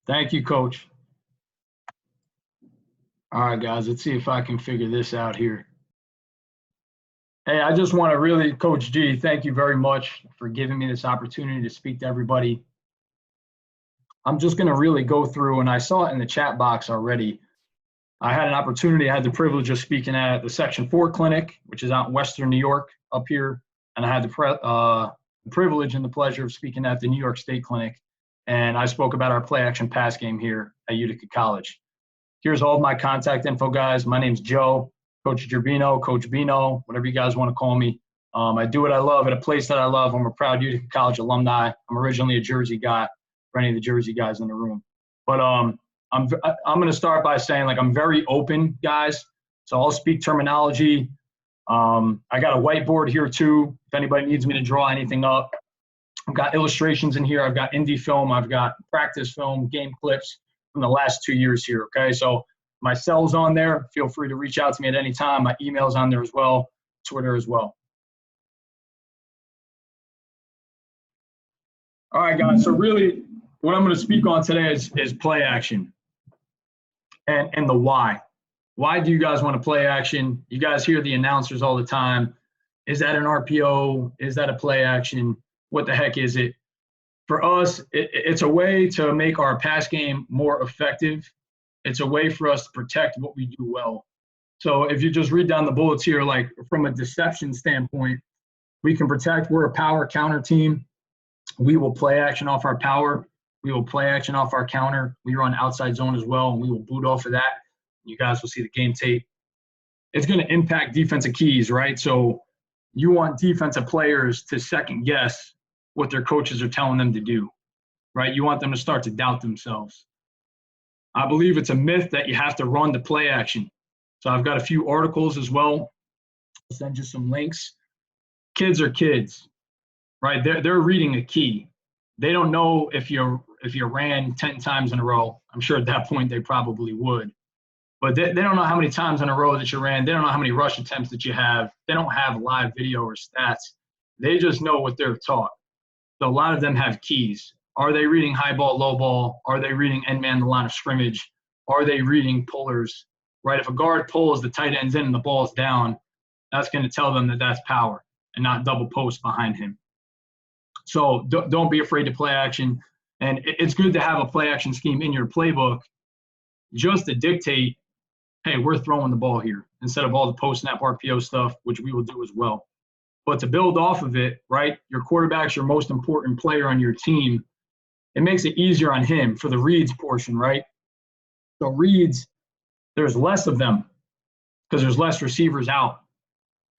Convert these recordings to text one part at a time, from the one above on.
Thank you, Coach. All right, guys, let's see if I can figure this out here. Hey, I just want to really, Coach G, thank you very much for giving me this opportunity to speak to everybody. I'm just going to really go through, and I saw it in the chat box already. I had an opportunity, I had the privilege of speaking at the Section 4 clinic, which is out in Western New York up here. And I had the privilege and the pleasure of speaking at the New York State clinic. And I spoke about our play action pass game here at Utica College. Here's all of my contact info, guys. My name's Joe, Coach Gerbino, Coach Bino, whatever you guys want to call me. I do what I love at a place that I love. I'm a proud Utica College alumni. I'm originally a Jersey guy for any of the Jersey guys in the room. But I'm going to start by saying, like, I'm very open, guys. So I'll speak terminology. I got a whiteboard here, too, if anybody needs me to draw anything up. I've got illustrations in here. I've got indie film. I've got practice film, game clips from the last 2 years here, okay? So my cell's on there. Feel free to reach out to me at any time. My email's on there as well, Twitter as well. All right, guys, so really what I'm going to speak on today is play action and the why. Why do you guys want to play action? You guys hear the announcers all the time. Is that an RPO? Is that a play action? What the heck is it? For us, it's a way to make our pass game more effective. It's a way for us to protect what we do well. So if you just read down the bullets here, like from a deception standpoint, we can protect. We're a power counter team. We will play action off our power. We will play action off our counter. We run outside zone as well, and we will boot off of that. You guys will see the game tape. It's going to impact defensive keys, right? So you want defensive players to second guess what their coaches are telling them to do, right? You want them to start to doubt themselves. I believe it's a myth that you have to run the play action. So I've got a few articles as well. I'll send you some links. Kids are kids, right? They're reading a key. They don't know if you ran 10 times in a row. I'm sure at that point they probably would. But they don't know how many times in a row that you ran. They don't know how many rush attempts that you have. They don't have live video or stats. They just know what they're taught. So a lot of them have keys. Are they reading high ball, low ball? Are they reading end man the line of scrimmage? Are they reading pullers? Right? If a guard pulls, the tight end's in and the ball's down, that's going to tell them that that's power and not double post behind him. So don't be afraid to play action. And it's good to have a play action scheme in your playbook just to dictate, hey, we're throwing the ball here instead of all the post-snap RPO stuff, which we will do as well. But to build off of it, right, your quarterback's your most important player on your team. It makes it easier on him for the reads portion, right? So reads, there's less of them because there's less receivers out.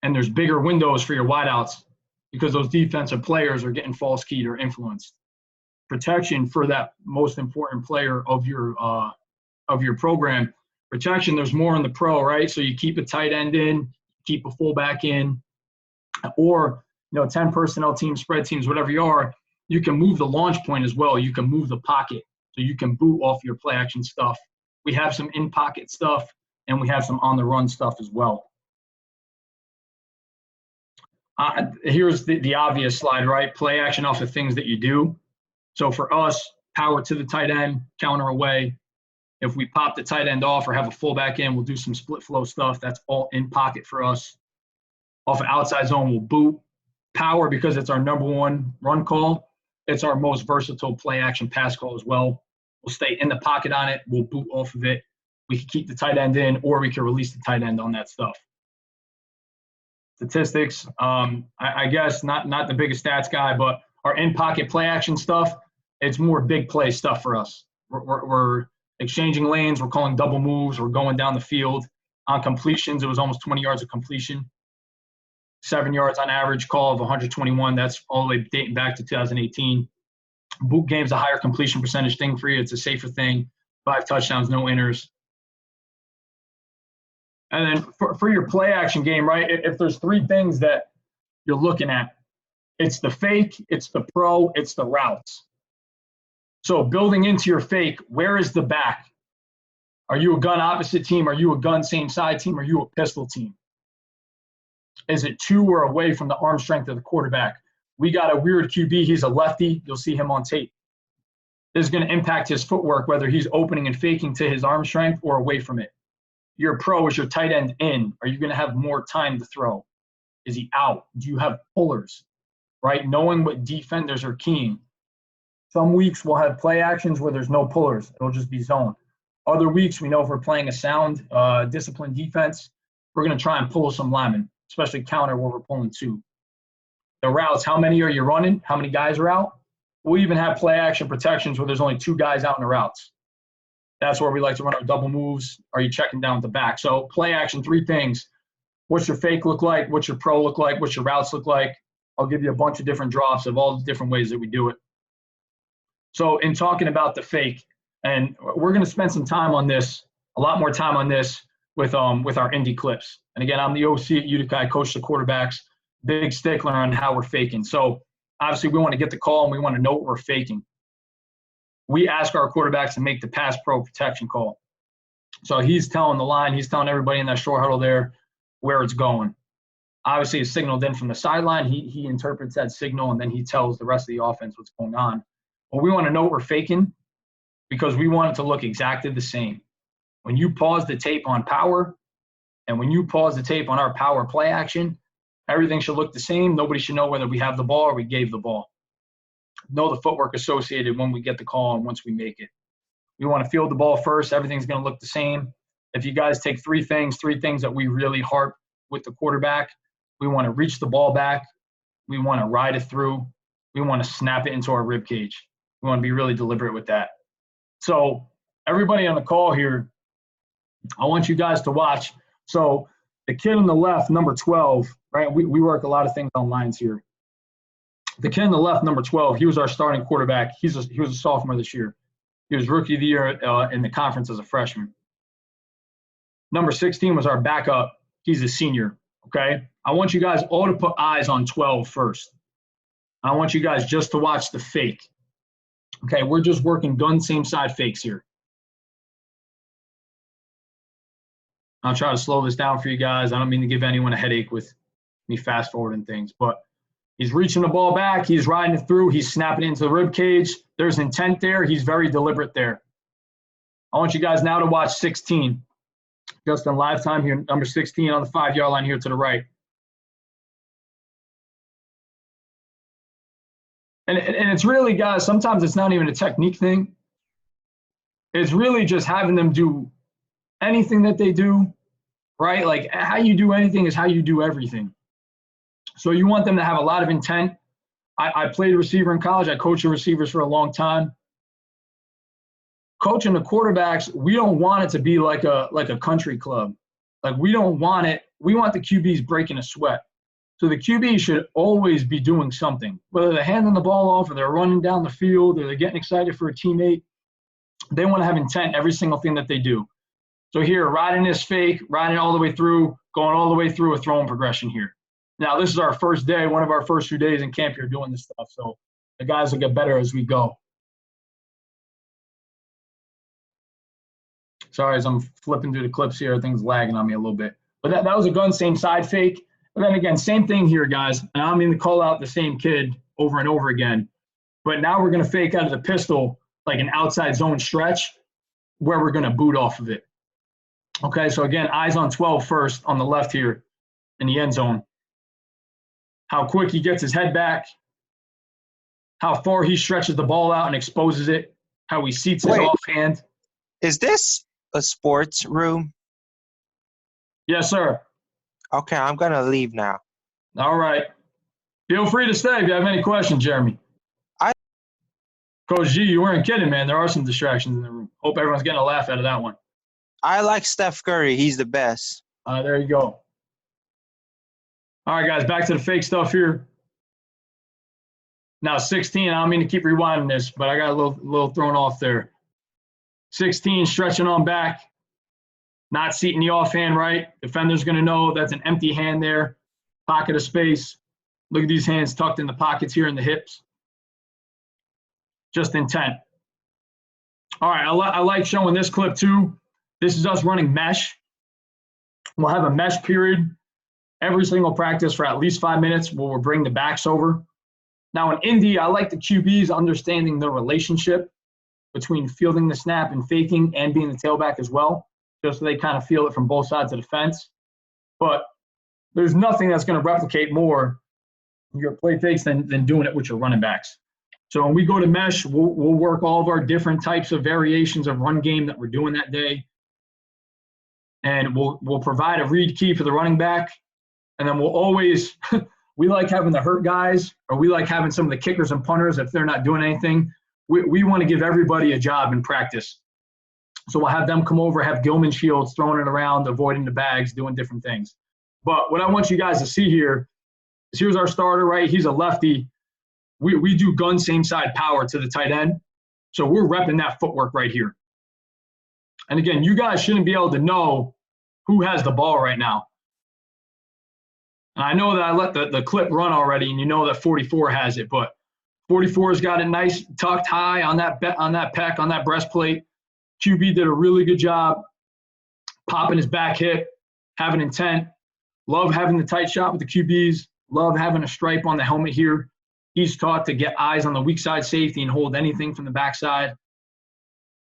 And there's bigger windows for your wideouts because those defensive players are getting false keyed or influenced. Protection for that most important player of your program. Protection, there's more in the pro, right? So you keep a tight end in, keep a fullback in, or 10 personnel teams, spread teams, whatever you are, you can move the launch point as well. You can move the pocket, so you can boot off your play action stuff. We have some in pocket stuff, and we have some on the run stuff as well. Here's the obvious slide, right? Play action off the things that you do. So for us, power to the tight end, counter away. If we pop the tight end off or have a fullback in, we'll do some split flow stuff. That's all in pocket for us. Off of outside zone, we'll boot. Power, because it's our number one run call. It's our most versatile play action pass call as well. We'll stay in the pocket on it. We'll boot off of it. We can keep the tight end in, or we can release the tight end on that stuff. Statistics, I guess not the biggest stats guy, but our in-pocket play action stuff, it's more big play stuff for us. We're exchanging lanes. We're calling double moves. We're going down the field. On completions, it was almost 20 yards of completion. 7 yards on average, call of 121. That's all the way dating back to 2018. Boot game's a higher completion percentage thing for you. It's a safer thing. 5 touchdowns, no inners. And then for your play action game, right, if there's 3 things that you're looking at, it's the fake, it's the pro, it's the routes. So building into your fake, where is the back? Are you a gun opposite team? Are you a gun same side team? Are you a pistol team? Is it to or away from the arm strength of the quarterback? We got a weird QB. He's a lefty. You'll see him on tape. is going to impact his footwork, whether he's opening and faking to his arm strength or away from it. Your pro is your tight end in. Are you going to have more time to throw? Is he out? Do you have pullers, right? Knowing what defenders are keying. Some weeks we'll have play actions where there's no pullers. It'll just be zone. Other weeks, we know if we're playing a sound, disciplined defense, we're going to try and pull some linemen, especially counter where we're pulling two. The routes, how many are you running? How many guys are out? We'll even have play action protections where there's only two guys out in the routes. That's where we like to run our double moves. Are you checking down at the back? So play action, three things. What's your fake look like? What's your pro look like? What's your routes look like? I'll give you a bunch of different drops of all the different ways that we do it. So in talking about the fake, and we're going to spend some time on this, a lot more time on this with our indie clips. And again, I'm the OC at Utica. I coach the quarterbacks, big stickler on how we're faking. So obviously we want to get the call and we want to know what we're faking. We ask our quarterbacks to make the pass pro protection call. So he's telling the line, he's telling everybody in that short huddle there where it's going. Obviously it's signaled in from the sideline. He interprets that signal and then he tells the rest of the offense what's going on. But we want to know what we're faking because we want it to look exactly the same. When you pause the tape on power and when you pause the tape on our power play action, everything should look the same. Nobody should know whether we have the ball or we gave the ball. Know the footwork associated when we get the call and once we make it. We want to field the ball first. Everything's going to look the same. If you guys take three things that we really harp with the quarterback, we want to reach the ball back. We want to ride it through. We want to snap it into our rib cage. We want to be really deliberate with that. So everybody on the call here, I want you guys to watch. So the kid on the left, number 12, right? We work a lot of things on lines here. The kid on the left, number 12, he was our starting quarterback. He was a sophomore this year. He was rookie of the year in the conference as a freshman. Number 16 was our backup. He's a senior, okay? I want you guys all to put eyes on 12 first. I want you guys just to watch the fake. Okay, we're just working gun same side fakes here. I'll try to slow this down for you guys. I don't mean to give anyone a headache with me fast forwarding things, but he's reaching the ball back. He's riding it through. He's snapping it into the rib cage. There's intent there. He's very deliberate there. I want you guys now to watch 16. Just in live time here, number 16 on the 5-yard line here to the right. And it's really, guys, sometimes it's not even a technique thing. It's really just having them do anything that they do, right? Like how you do anything is how you do everything. So you want them to have a lot of intent. I played receiver in college. I coached the receivers for a long time. Coaching the quarterbacks, we don't want it to be like a country club. Like we don't want it. We want the QBs breaking a sweat. So the QB should always be doing something, whether they're handing the ball off or they're running down the field or they're getting excited for a teammate. They want to have intent every single thing that they do. So here, riding this fake, riding all the way through, going all the way through a throwing progression here. Now, this is our first day, one of our first few days in camp here doing this stuff. So the guys will get better as we go. Sorry, as I'm flipping through the clips here, things lagging on me a little bit. But that was a gun, same side fake. And then again, same thing here, guys. And I don't mean to call out the same kid over and over again. But now we're going to fake out of the pistol like an outside zone stretch where we're going to boot off of it. Okay, so again, eyes on 12 first on the left here in the end zone. How quick he gets his head back. How far he stretches the ball out and exposes it. How he seats his offhand. Is this a sports room? Yes, sir. Okay, I'm going to leave now. All right. Feel free to stay if you have any questions, Jeremy. Coach G, you weren't kidding, man. There are some distractions in the room. Hope everyone's getting a laugh out of that one. I like Steph Curry. He's the best. There you go. All right, guys, back to the fake stuff here. Now, 16, I don't mean to keep rewinding this, but I got a little thrown off there. 16, stretching on back. Not seating the offhand right. Defender's going to know that's an empty hand there. Pocket of space. Look at these hands tucked in the pockets here in the hips. Just intent. All right, I like showing this clip too. This is us running mesh. We'll have a mesh period every single practice for at least 5 minutes where we'll bring the backs over. Now in Indy, I like the QBs understanding the relationship. between fielding the snap and faking and being the tailback as well, just so they kind of feel it from both sides of the fence. But there's nothing that's going to replicate more your play fakes than doing it with your running backs. So when we go to mesh, we'll work all of our different types of variations of run game that we're doing that day. And we'll provide a read key for the running back. And then we'll always we like having the hurt guys, or we like having some of the kickers and punters if they're not doing anything. We want to give everybody a job in practice. So we'll have them come over, have Gilman shields, throwing it around, avoiding the bags, doing different things. But what I want you guys to see here is here's our starter, right? He's a lefty. We do gun same side power to the tight end. So we're repping that footwork right here. And again, you guys shouldn't be able to know who has the ball right now. And I know that I let the clip run already, and you know that 44 has it, but 44's got it nice tucked high on that pec, on that breastplate. QB did a really good job popping his back hip, having intent. Love having the tight shot with the QBs. Love having a stripe on the helmet here. He's taught to get eyes on the weak side safety and hold anything from the backside.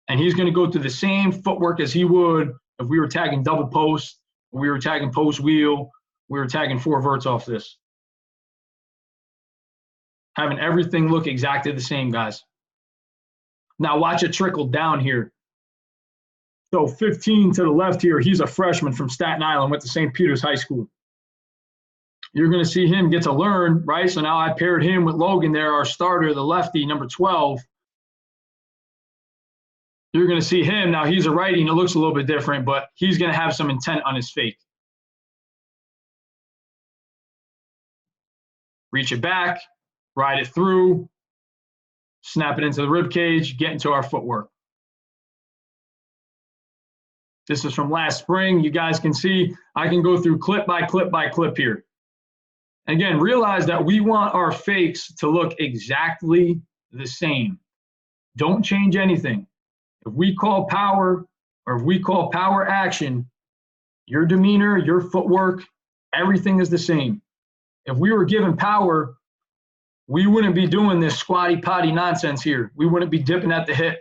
And he's going to go through the same footwork as he would if we were tagging double post, or we were tagging post wheel, we were tagging 4 verts off this. Having everything look exactly the same, guys. Now watch it trickle down here. So 15 to the left here, he's a freshman from Staten Island, went to St. Peter's High School. You're going to see him get to learn, right? So now I paired him with Logan there, our starter, the lefty, number 12. You're going to see him. Now he's a righty, and it looks a little bit different, but he's going to have some intent on his fake. Reach it back, ride it through, snap it into the rib cage, get into our footwork. This is from last spring. You guys can see I can go through clip by clip by clip here. Again, realize that we want our fakes to look exactly the same. Don't change anything. If we call power, or if we call power action, your demeanor, your footwork, everything is the same. If we were given power, we wouldn't be doing this squatty potty nonsense here. We wouldn't be dipping at the hip.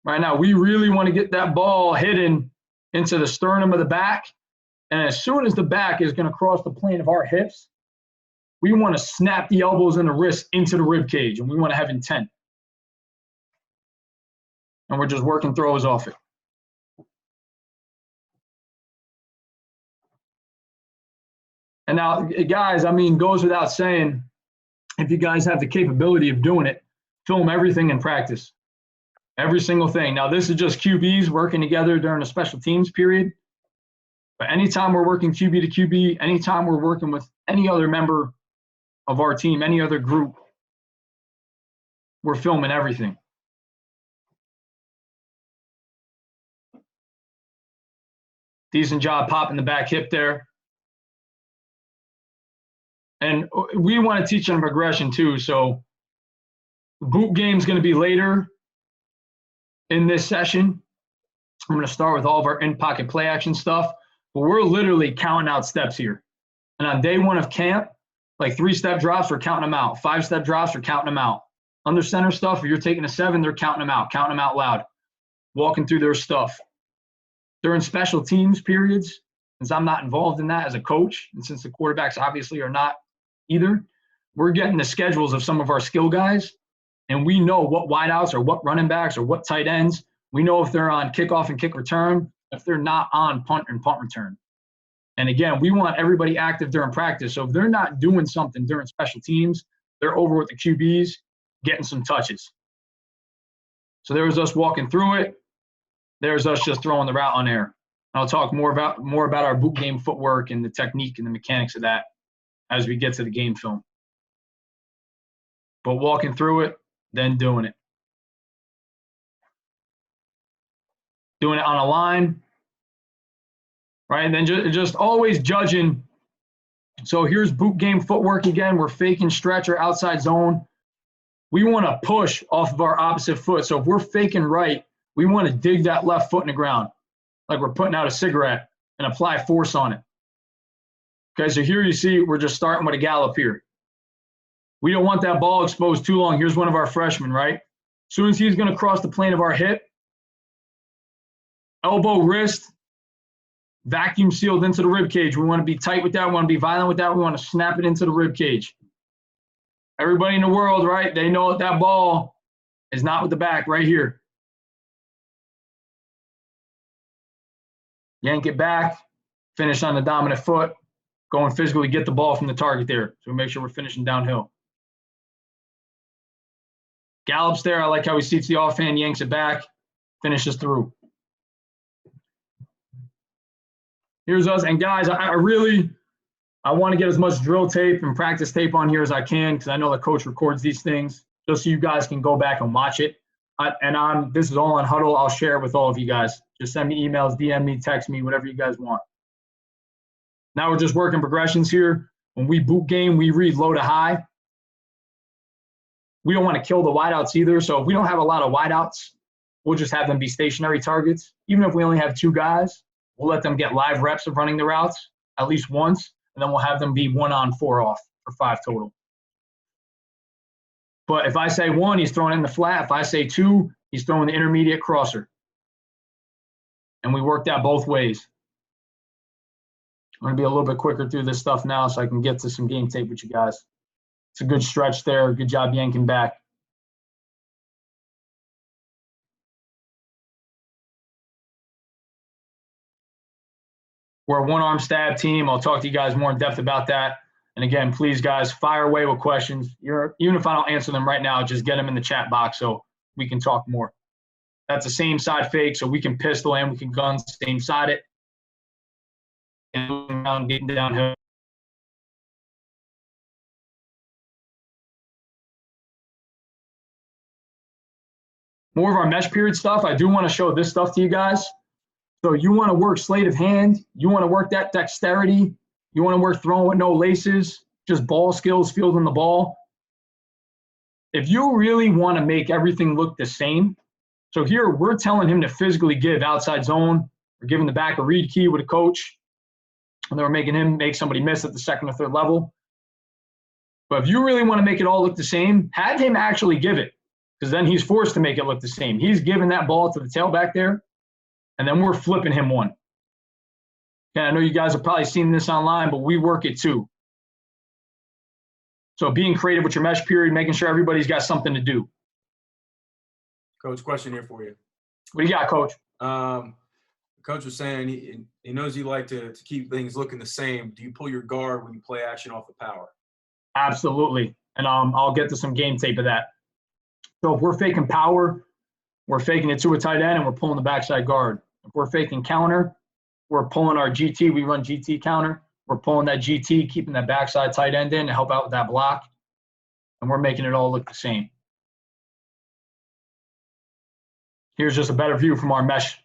Right now, we really want to get that ball hidden into the sternum of the back. And as soon as the back is going to cross the plane of our hips, we want to snap the elbows and the wrists into the rib cage, and we want to have intent. And we're just working throws off it. And now, guys, I mean, goes without saying, if you guys have the capability of doing it, film everything in practice. Every single thing. Now, this is just QBs working together during a special teams period. But anytime we're working QB to QB, anytime we're working with any other member of our team, any other group, we're filming everything. Decent job popping the back hip there. And we want to teach them progression too. So boot game is going to be later in this session. I'm going to start with all of our in-pocket play action stuff, but we're literally counting out steps here. And on day 1 of camp, like 3-step drops, we're counting them out. 5-step drops, we're counting them out. Under center stuff, if you're taking a 7, they're counting them out loud, walking through their stuff. During special teams periods, since I'm not involved in that as a coach, and since the quarterbacks obviously are not either, we're getting the schedules of some of our skill guys, and we know what wideouts or what running backs or what tight ends. We know if they're on kickoff and kick return, if they're not on punt and punt return. And again, we want everybody active during practice. So if they're not doing something during special teams, they're over with the QBs getting some touches. So there's us walking through it. There's us just throwing the route on air. I'll talk more about our boot game footwork and the technique and the mechanics of that as we get to the game film. But walking through it, then doing it. Doing it on a line, right? And then just always judging. So here's boot game footwork again. We're faking stretch or outside zone. We want to push off of our opposite foot. So if we're faking right, we want to dig that left foot in the ground, like we're putting out a cigarette, and apply force on it. Okay, so here you see we're just starting with a gallop here. We don't want that ball exposed too long. Here's one of our freshmen, right? As soon as he's going to cross the plane of our hip, elbow, wrist, vacuum sealed into the rib cage. We want to be tight with that. We want to be violent with that. We want to snap it into the rib cage. Everybody in the world, right? They know that ball is not with the back right here. Yank it back, finish on the dominant foot, go and physically get the ball from the target there. So we make sure we're finishing downhill. Gallops there. I like how he seats the offhand, yanks it back, finishes through. Here's us. And guys, I want to get as much drill tape and practice tape on here as I can because I know the coach records these things just so you guys can go back and watch it. This is all on Huddle. I'll share it with all of you guys. Just send me emails, DM me, text me, whatever you guys want. Now we're just working progressions here. When we boot game, we read low to high. We don't want to kill the wideouts either. So if we don't have a lot of wideouts, we'll just have them be stationary targets. Even if we only have 2 guys, we'll let them get live reps of running the routes at least once, and then we'll have them be 1 on, 4 off for 5 total. But if I say 1, he's throwing it in the flat. If I say 2, he's throwing the intermediate crosser. And we work that both ways. I'm going to be a little bit quicker through this stuff now so I can get to some game tape with you guys. It's a good stretch there. Good job yanking back. We're a 1-arm stab team. I'll talk to you guys more in depth about that. And again, please, guys, fire away with questions. Even if I don't answer them right now, just get them in the chat box so we can talk more. That's the same side fake, so we can pistol and we can gun same side it. And getting downhill. More of our mesh period stuff. I do want to show this stuff to you guys. So you want to work sleight of hand. You want to work that dexterity. You want to work throwing with no laces, just ball skills, fielding the ball. If you really want to make everything look the same, so here we're telling him to physically give outside zone. We're giving the back a read key with a coach. And then we're making him make somebody miss at the 2nd or 3rd level. But if you really want to make it all look the same, have him actually give it, because then he's forced to make it look the same. He's giving that ball to the tailback there, and then we're flipping him one. And I know you guys have probably seen this online, but we work it too. So being creative with your mesh period, making sure everybody's got something to do. Coach, question here for you. What do you got, Coach? Coach was saying he knows you like to keep things looking the same. Do you pull your guard when you play action off the power? Absolutely. And I'll get to some game tape of that. So if we're faking power, we're faking it to a tight end and we're pulling the backside guard. If we're faking counter, we're pulling our GT. We run GT counter. We're pulling that GT, keeping that backside tight end in to help out with that block. And we're making it all look the same. Here's just a better view from our mesh.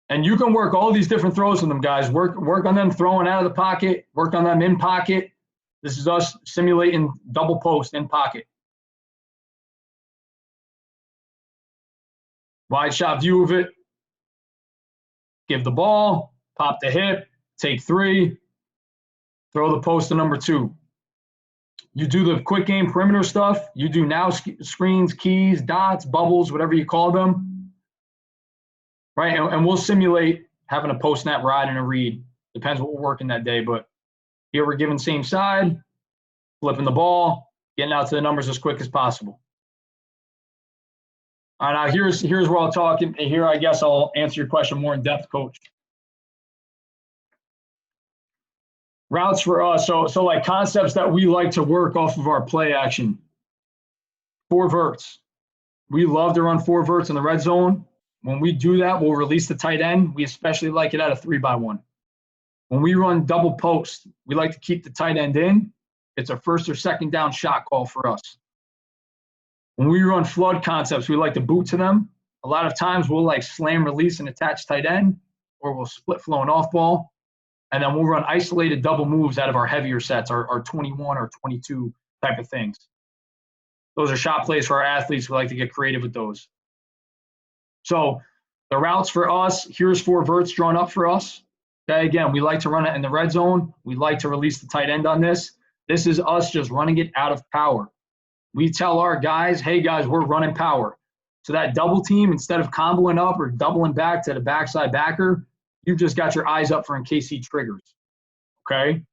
And you can work all these different throws with them, guys. Work on them throwing out of the pocket. Work on them in pocket. This is us simulating double post in pocket. Wide shot view of it. Give the ball, pop the hip, take 3, throw the post to number 2. You do the quick game perimeter stuff. You do now screens, keys, dots, bubbles, whatever you call them. Right, and we'll simulate having a post snap ride and a read. Depends what we're working that day, but here we're giving same side, flipping the ball, getting out to the numbers as quick as possible. All right, now here's where I'll talk, and here I guess I'll answer your question more in depth, Coach. Routes for us, so like concepts that we like to work off of our play action. 4 verts. We love to run 4 verts in the red zone. When we do that, we'll release the tight end. We especially like it at a 3-by-1. When we run double post, we like to keep the tight end in. It's a 1st or 2nd down shot call for us. When we run flood concepts, we like to boot to them. A lot of times we'll like slam, release, and attach tight end, or we'll split flow and off ball. And then we'll run isolated double moves out of our heavier sets, our 21 or 22 type of things. Those are shot plays for our athletes. We like to get creative with those. So the routes for us, here's 4 verts drawn up for us. Okay, again, we like to run it in the red zone. We like to release the tight end on this. This is us just running it out of power. We tell our guys, hey, guys, we're running power. So that double team, instead of comboing up or doubling back to the backside backer, you've just got your eyes up for in case he triggers. Okay?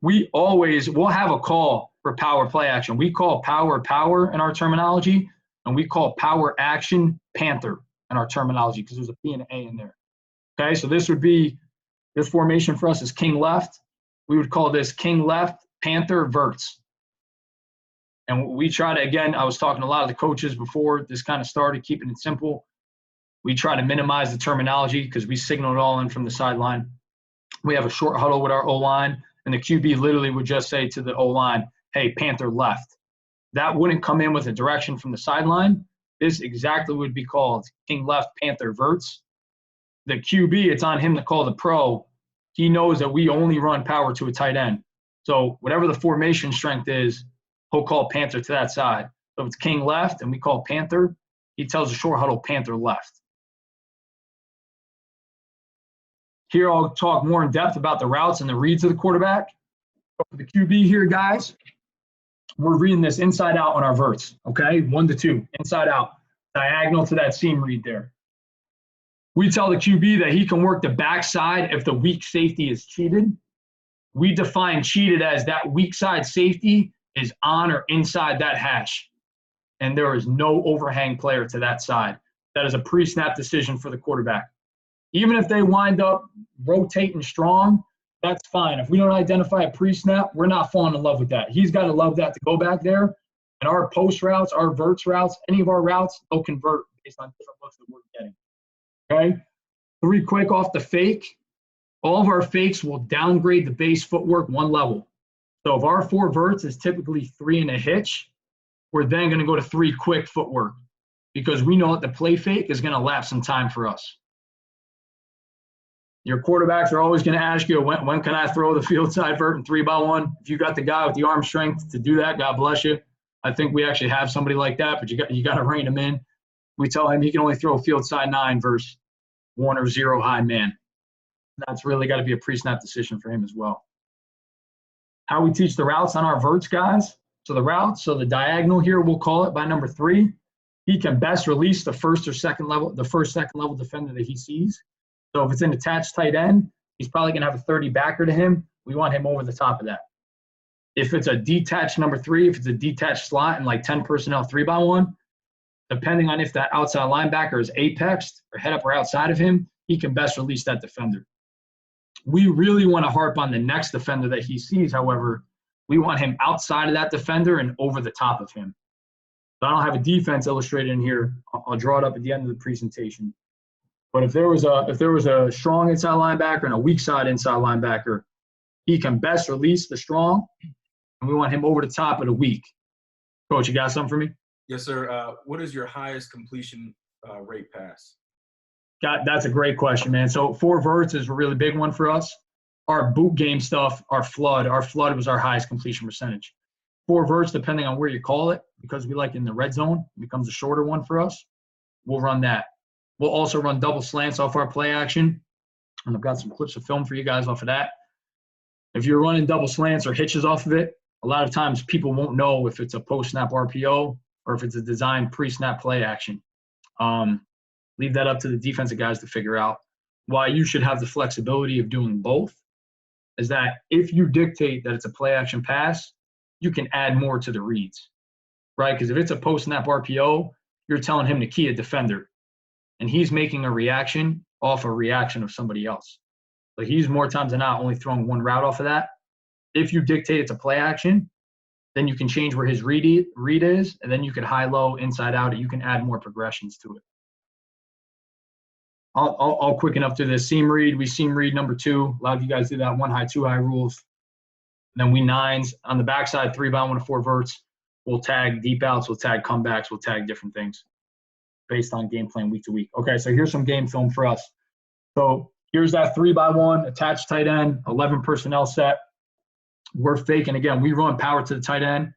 We'll have a call for power play action. We call power in our terminology, and we call power action panther in our terminology because there's a P and an A in there. Okay, so this formation for us is king left. We would call this king left, panther, verts. And we try to, again, I was talking to a lot of the coaches before this kind of started, keeping it simple. We try to minimize the terminology because we signal it all in from the sideline. We have a short huddle with our O-line, and the QB literally would just say to the O-line, hey, panther left. That wouldn't come in with a direction from the sideline. This exactly would be called king left, panther, verts. The QB, it's on him to call the pro. He knows that we only run power to a tight end. So whatever the formation strength is, he'll call panther to that side. So if it's king left and we call panther, he tells the short huddle panther left. Here I'll talk more in depth about the routes and the reads of the quarterback. For the QB here, guys, we're reading this inside out on our verts, okay? 1 to 2, inside out, diagonal to that seam read there. We tell the QB that he can work the backside if the weak safety is cheated. We define cheated as that weak side safety is on or inside that hash, and there is no overhang player to that side. That is a pre-snap decision for the quarterback. Even if they wind up rotating strong, that's fine. If we don't identify a pre-snap, we're not falling in love with that. He's got to love that to go back there. And our post routes, our verts routes, any of our routes, they'll convert based on different looks that we're getting. Okay? 3 quick off the fake. All of our fakes will downgrade the base footwork 1 level. So if our 4 verts is typically 3 and a hitch, we're then going to go to 3 quick footwork because we know that the play fake is going to lapse some time for us. Your quarterbacks are always going to ask you, when can I throw the field side vert in 3x1? If you got the guy with the arm strength to do that, God bless you. I think we actually have somebody like that, but you got to rein him in. We tell him he can only throw field side 9 versus 1 or 0 high man. That's really got to be a pre-snap decision for him as well. How we teach the routes on our verts, guys. So the routes, so the diagonal here, we'll call it by number 3. He can best release the first, second level defender that he sees. So if it's an attached tight end, he's probably going to have a 30 backer to him. We want him over the top of that. If it's a detached number 3, if it's a detached slot and like 10 personnel 3x1, depending on if that outside linebacker is apexed or head up or outside of him, he can best release that defender. We really want to harp on the next defender that he sees. However, we want him outside of that defender and over the top of him. So I don't have a defense illustrated in here. I'll draw it up at the end of the presentation. But if there was a strong inside linebacker and a weak side inside linebacker, he can best release the strong, and we want him over the top of the weak. Coach, you got something for me? Yes, sir. What is your highest completion rate pass? That's a great question, man. So 4 verts is a really big one for us. Our boot game stuff, our flood was our highest completion percentage. 4 verts, depending on where you call it, because we like in the red zone, it becomes a shorter one for us. We'll run that. We'll also run double slants off our play action, and I've got some clips of film for you guys off of that. If you're running double slants or hitches off of it, a lot of times people won't know if it's a post-snap RPO or if it's a designed pre-snap play action. Leave that up to the defensive guys to figure out. Why you should have the flexibility of doing both is that if you dictate that it's a play action pass, you can add more to the reads, right? Because if it's a post-snap RPO, you're telling him to key a defender, and he's making a reaction off a reaction of somebody else. But he's more times than not only throwing 1 route off of that. If you dictate it's a play action, then you can change where his read is, and then you can high-low, inside-out, and you can add more progressions to it. I'll quicken up to this seam read. We seam read number 2. A lot of you guys do that 1 high, 2 high rules. And then we 9s. On the backside, 3x1 to 4 verts. We'll tag deep outs, we'll tag comebacks, we'll tag different things based on game plan week to week. Okay, so here's some game film for us. So here's that 3x1 attached tight end, 11 personnel set. We're faking. Again, we run power to the tight end.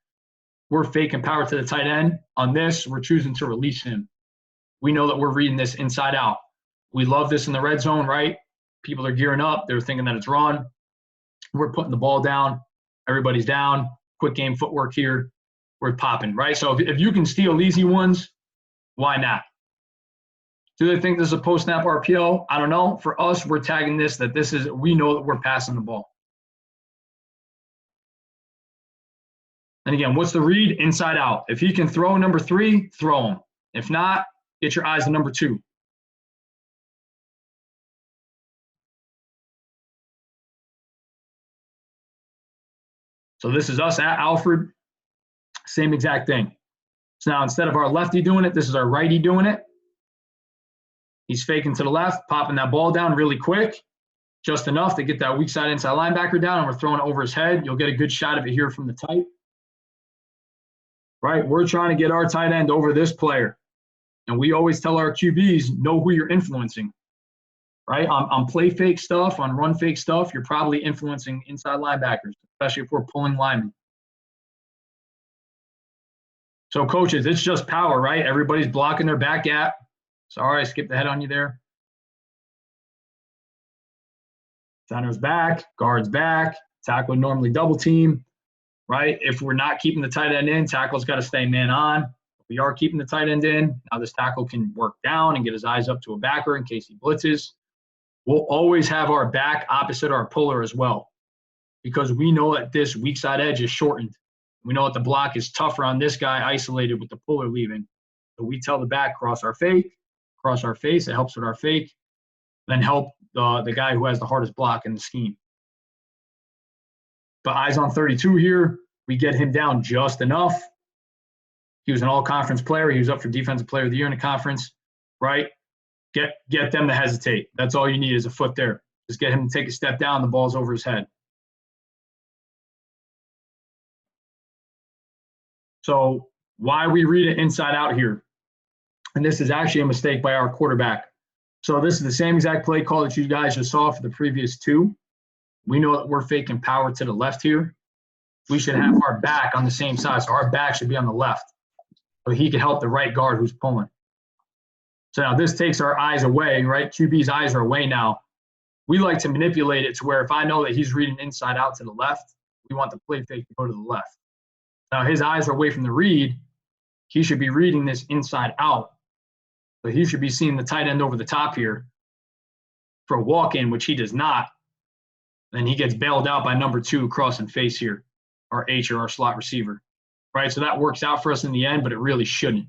We're faking power to the tight end. On this, we're choosing to release him. We know that we're reading this inside out. We love this in the red zone, right? People are gearing up. They're thinking that it's run. We're putting the ball down. Everybody's down. Quick game footwork here. We're popping, right? So if you can steal easy ones, why not? Do they think this is a post-snap RPO? I don't know. For us, we're tagging this that this is, we know that we're passing the ball. And again, what's the read? Inside out. If he can throw number 3, throw him. If not, get your eyes to number 2. So this is us at Alfred. Same exact thing. So now instead of our lefty doing it, this is our righty doing it. He's faking to the left, popping that ball down really quick, just enough to get that weak side inside linebacker down, and we're throwing it over his head. You'll get a good shot of it here from the tight. Right? We're trying to get our tight end over this player. And we always tell our QBs, know who you're influencing. Right? On play fake stuff, on run fake stuff, you're probably influencing inside linebackers, especially if we're pulling linemen. So coaches, it's just power, right? Everybody's blocking their back gap. Sorry, I skipped ahead on you there. Center's back, guard's back, tackle normally double team, right? If we're not keeping the tight end in, tackle's got to stay man on. If we are keeping the tight end in, now this tackle can work down and get his eyes up to a backer in case he blitzes. We'll always have our back opposite our puller as well, because we know that this weak side edge is shortened. We know that the block is tougher on this guy isolated with the puller leaving. So we tell the back, cross our fake, cross our face. It helps with our fake. Then help the guy who has the hardest block in the scheme. But eyes on 32 here. We get him down just enough. He was an all-conference player. He was up for Defensive Player of the Year in the conference, right? Get them to hesitate. That's all you need is a foot there. Just get him to take a step down. The ball's over his head. So why we read it inside out here? And this is actually a mistake by our quarterback. So this is the same exact play call that you guys just saw for the previous 2. We know that we're faking power to the left here. We should have our back on the same side. So our back should be on the left. So he can help the right guard who's pulling. So now this takes our eyes away, right? QB's eyes are away now. We like to manipulate it to where if I know that he's reading inside out to the left, we want the play fake to go to the left. Now his eyes are away from the read. He should be reading this inside out. So he should be seeing the tight end over the top here for a walk-in, which he does not. Then he gets bailed out by number 2 crossing face here, our H or our slot receiver, right? So that works out for us in the end, but it really shouldn't.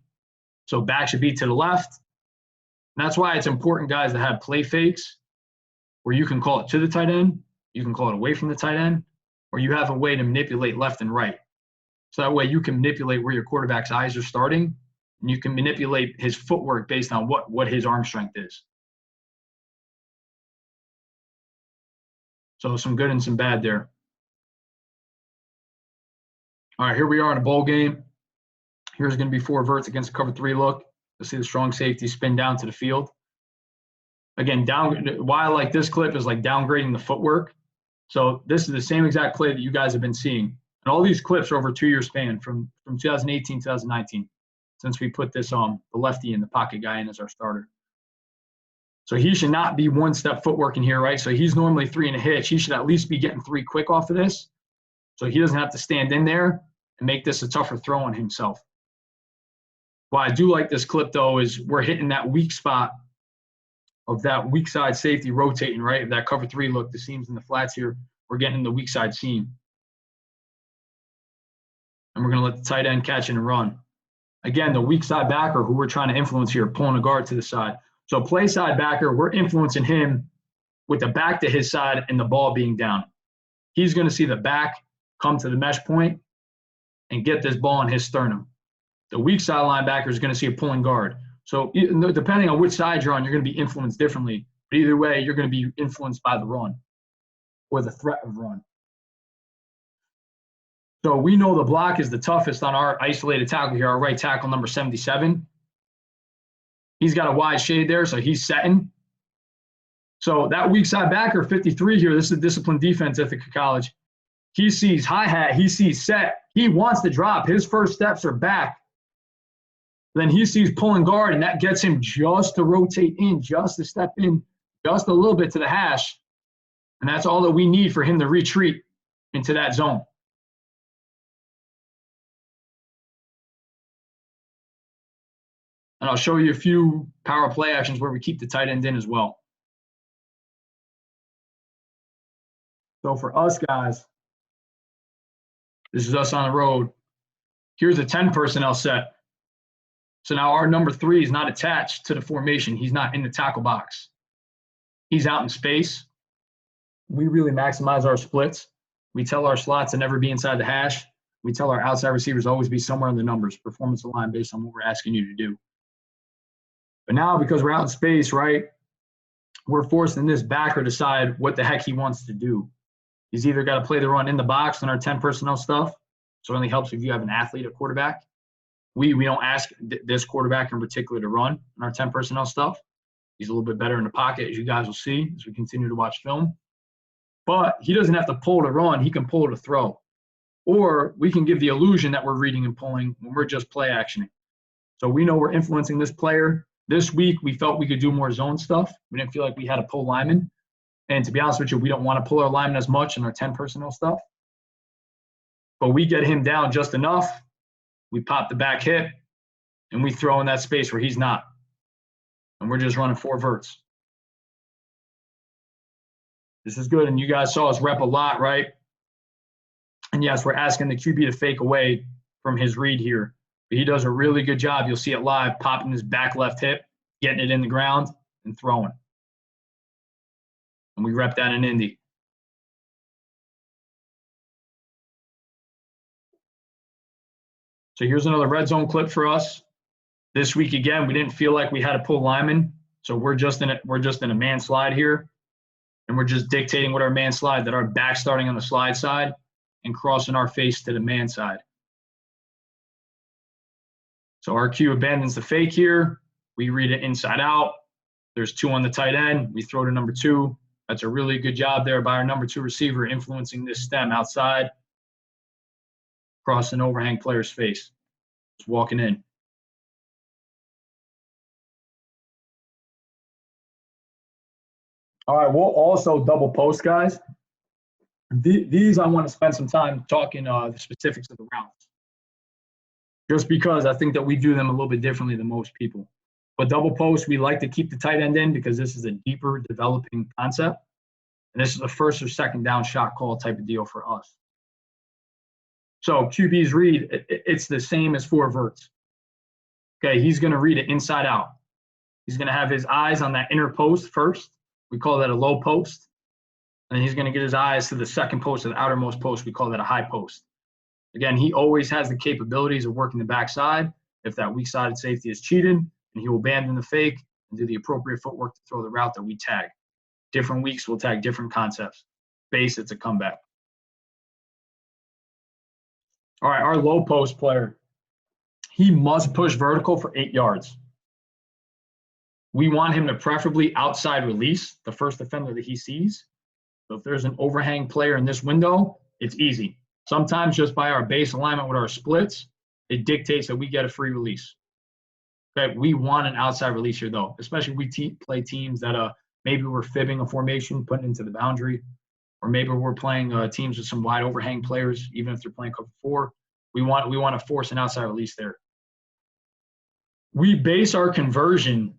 So back should be to the left. And that's why it's important, guys, to have play fakes where you can call it to the tight end, you can call it away from the tight end, or you have a way to manipulate left and right. So that way you can manipulate where your quarterback's eyes are starting, and you can manipulate his footwork based on what his arm strength is. So some good and some bad there. All right, here we are in a bowl game. Here's going to be 4 verts against a cover 3 look. You'll see the strong safety spin down to the field. Again, why I like this clip is like downgrading the footwork. So this is the same exact play that you guys have been seeing. And all these clips are over a 2-year span from 2018, 2019, since we put this the lefty and the pocket guy in as our starter. So he should not be 1-step footwork in here, right? So he's normally 3 and a hitch. He should at least be getting 3 quick off of this. So he doesn't have to stand in there and make this a tougher throw on himself. Why I do like this clip, though, is we're hitting that weak spot of that weak side safety rotating, right? If that cover 3 look, the seams and the flats here, we're getting the weak side seam. And we're going to let the tight end catch and run. Again, the weak side backer who we're trying to influence here, pulling a guard to the side. So play side backer, we're influencing him with the back to his side and the ball being down. He's going to see the back come to the mesh point and get this ball in his sternum. The weak side linebacker is going to see a pulling guard. So depending on which side you're on, you're going to be influenced differently. But either way, you're going to be influenced by the run or the threat of run. So we know the block is the toughest on our isolated tackle here, our right tackle, number 77. He's got a wide shade there, so he's setting. So that weak side backer, 53 here, this is a disciplined defense at the college. He sees hi-hat, he sees set. He wants to drop. His first steps are back. Then he sees pulling guard, and that gets him just to rotate in, just to step in just a little bit to the hash, and that's all that we need for him to retreat into that zone. And I'll show you a few power play actions where we keep the tight end in as well. So for us guys, this is us on the road. Here's a 10 personnel set. So now our number 3 is not attached to the formation. He's not in the tackle box. He's out in space. We really maximize our splits. We tell our slots to never be inside the hash. We tell our outside receivers always be somewhere in the numbers, performance aligned based on what we're asking you to do. But now because we're out in space, right, we're forcing this backer to decide what the heck he wants to do. He's either got to play the run in the box in our 10 personnel stuff. So it only helps if you have an athlete at quarterback. We don't ask this quarterback in particular to run in our 10 personnel stuff. He's a little bit better in the pocket, as you guys will see as we continue to watch film. But he doesn't have to pull to run. He can pull to throw. Or we can give the illusion that we're reading and pulling when we're just play actioning. So we know we're influencing this player. This week, we felt we could do more zone stuff. We didn't feel like we had to pull linemen. And to be honest with you, we don't want to pull our linemen as much in our 10 personnel stuff. But we get him down just enough. We pop the back hip, and we throw in that space where he's not. And we're just running 4 verts. This is good, and you guys saw us rep a lot, right? And yes, we're asking the QB to fake away from his read here. But he does a really good job. You'll see it live, popping his back left hip, getting it in the ground, and throwing. And we rep that in Indy. So here's another red zone clip for us. This week again, we didn't feel like we had to pull linemen, so we're just in a man slide here, and we're just dictating with our man slide that our back starting on the slide side and crossing our face to the man side. So our Q abandons the fake here. We read it inside out. There's 2 on the tight end. We throw to number 2. That's a really good job there by our number 2 receiver influencing this stem outside. Cross an overhang player's face. Just walking in. All right, we'll also double post, guys. These I want to spend some time talking the specifics of the routes. Just because I think that we do them a little bit differently than most people. But double post, we like to keep the tight end in because this is a deeper developing concept. And this is a first or second down shot call type of deal for us. So QB's read, it's the same as 4 verts. Okay, he's going to read it inside out. He's going to have his eyes on that inner post first. We call that a low post. And then he's going to get his eyes to the second post or the outermost post. We call that a high post. Again, he always has the capabilities of working the backside. If that weak-sided safety is cheated, and he will abandon the fake and do the appropriate footwork to throw the route that we tag. Different weeks, we'll tag different concepts. Base, it's a comeback. All right, our low post player, he must push vertical for 8 yards. We want him to preferably outside release the first defender that he sees. So if there's an overhang player in this window, it's easy. Sometimes just by our base alignment with our splits, it dictates that we get a free release. Okay, we want an outside release here though, especially if we play teams that maybe we're fibbing a formation, putting into the boundary, or maybe we're playing teams with some wide overhang players, even if they're playing cover 4. We want to force an outside release there. We base our conversion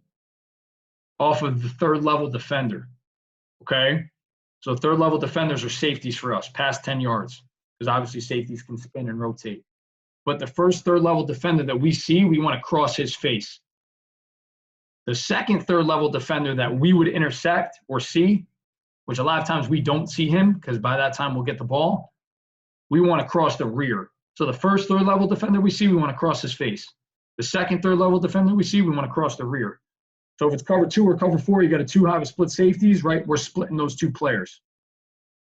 off of the 3rd level defender. Okay, so 3rd level defenders are safeties for us, past 10 yards. Because obviously safeties can spin and rotate. But the first 3rd level defender that we see, we want to cross his face. The second 3rd level defender that we would intersect or see, which a lot of times we don't see him because by that time we'll get the ball, we want to cross the rear. So the first 3rd level defender we see, we want to cross his face. The second 3rd level defender we see, we want to cross the rear. So if it's cover 2 or cover 4, you got a 2 high with split safeties, right? We're splitting those 2 players.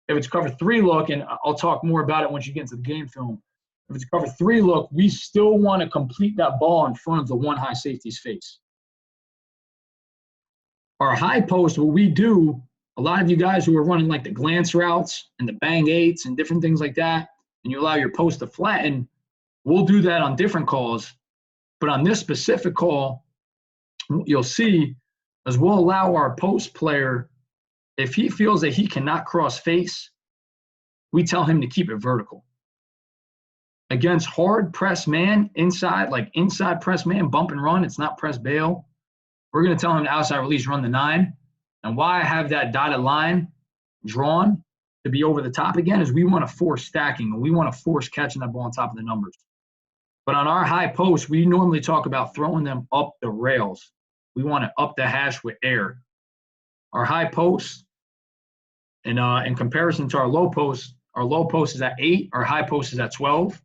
If it's cover 3 look, and I'll talk more about it once you get into the game film. If it's cover 3 look, we still want to complete that ball in front of the 1 high safety's face. Our high post, what we do, a lot of you guys who are running like the glance routes and the bang 8s and different things like that, and you allow your post to flatten, we'll do that on different calls. But on this specific call, you'll see is we'll allow our post player, if he feels that he cannot cross face, we tell him to keep it vertical. Against hard press man, inside, like inside press man, bump and run, it's not press bail. We're going to tell him to outside release, run the 9. And why I have that dotted line drawn to be over the top again is we want to force stacking, and we want to force catching that ball on top of the numbers. But on our high post, we normally talk about throwing them up the rails. We want it up the hash with air. Our high post, and in comparison to our low post is at 8, our high post is at 12.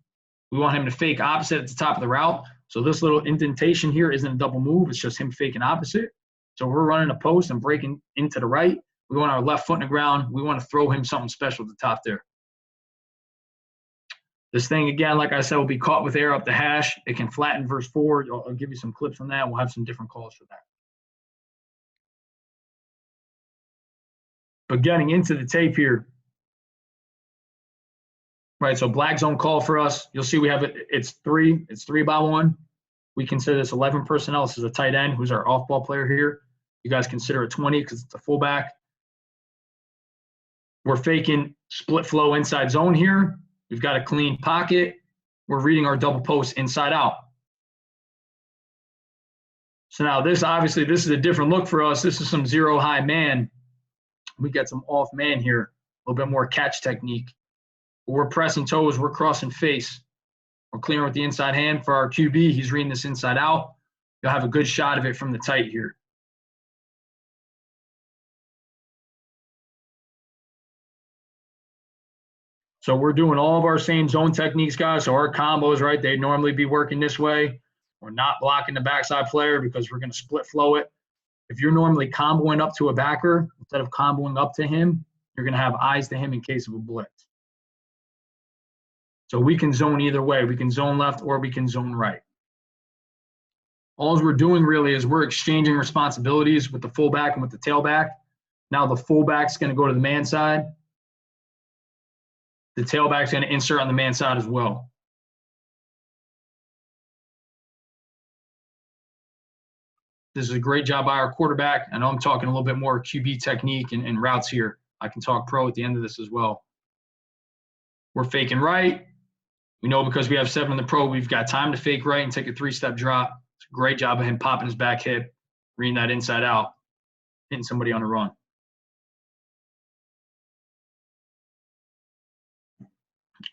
We want him to fake opposite at the top of the route. So this little indentation here isn't a double move. It's just him faking opposite. So we're running a post and breaking into the right. We want our left foot in the ground. We want to throw him something special at the top there. This thing, again, like I said, will be caught with air up the hash. It can flatten verse forward. I'll give you some clips on that. We'll have some different calls for that. But getting into the tape here, right, so black zone call for us. You'll see we have it. It's 3 by 1. We consider this 11 personnel. This is a tight end who's our off-ball player here. You guys consider it 20 because it's a fullback. We're faking split flow inside zone here. We've got a clean pocket. We're reading our double post inside out. So now this, obviously, this is a different look for us. This is some zero high man. We get some off man here, a little bit more catch technique. We're pressing toes. We're crossing face. We're clearing with the inside hand for our QB. He's reading this inside out. You'll have a good shot of it from the tight here. So we're doing all of our same zone techniques, guys. So our combos, right, they'd normally be working this way. We're not blocking the backside player because we're going to split flow it. If you're normally comboing up to a backer, instead of comboing up to him, you're going to have eyes to him in case of a blitz. So we can zone either way. We can zone left or we can zone right. All we're doing really is we're exchanging responsibilities with the fullback and with the tailback. Now the fullback's going to go to the man side. The tailback's going to insert on the man side as well. This is a great job by our quarterback. I know I'm talking a little bit more QB technique and routes here. I can talk pro at the end of this as well. We're faking right. We know because we have 7 in the pro, we've got time to fake right and take a 3-step drop. It's a great job of him popping his back hip, reading that inside out, hitting somebody on the run.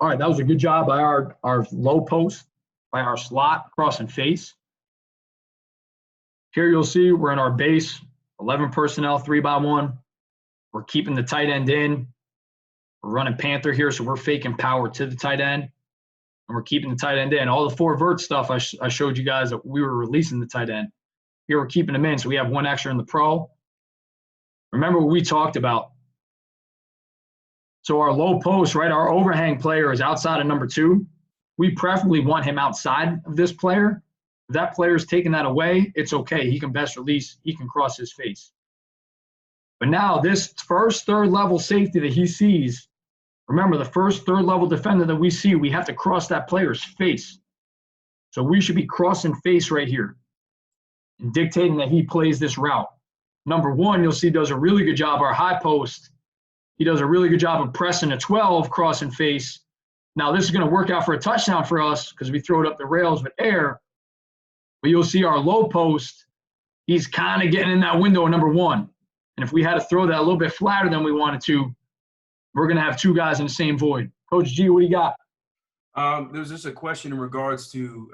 All right, that was a good job by our low post, by our slot, cross and face. Here you'll see we're in our base, 11 personnel, 3 by 1. We're keeping the tight end in. We're running Panther here, so we're faking power to the tight end. And we're keeping the tight end in. All the 4 vert stuff I showed you guys that we were releasing the tight end. Here we're keeping them in, so we have 1 extra in the pro. Remember what we talked about. So our low post, right, our overhang player is outside of number 2. We preferably want him outside of this player. If that player is taking that away, it's okay. He can best release. He can cross his face. But now this first, third level safety that he sees, remember the first, third level defender that we see, we have to cross that player's face. So we should be crossing face right here and dictating that he plays this route. Number 1, you'll see does a really good job. Our high post, he does a really good job of pressing a 12, crossing face. Now this is going to work out for a touchdown for us because we throw it up the rails with air. But you'll see our low post, he's kind of getting in that window of number 1. And if we had to throw that a little bit flatter than we wanted to, we're going to have 2 guys in the same void. Coach G, what do you got? There's just a question in regards to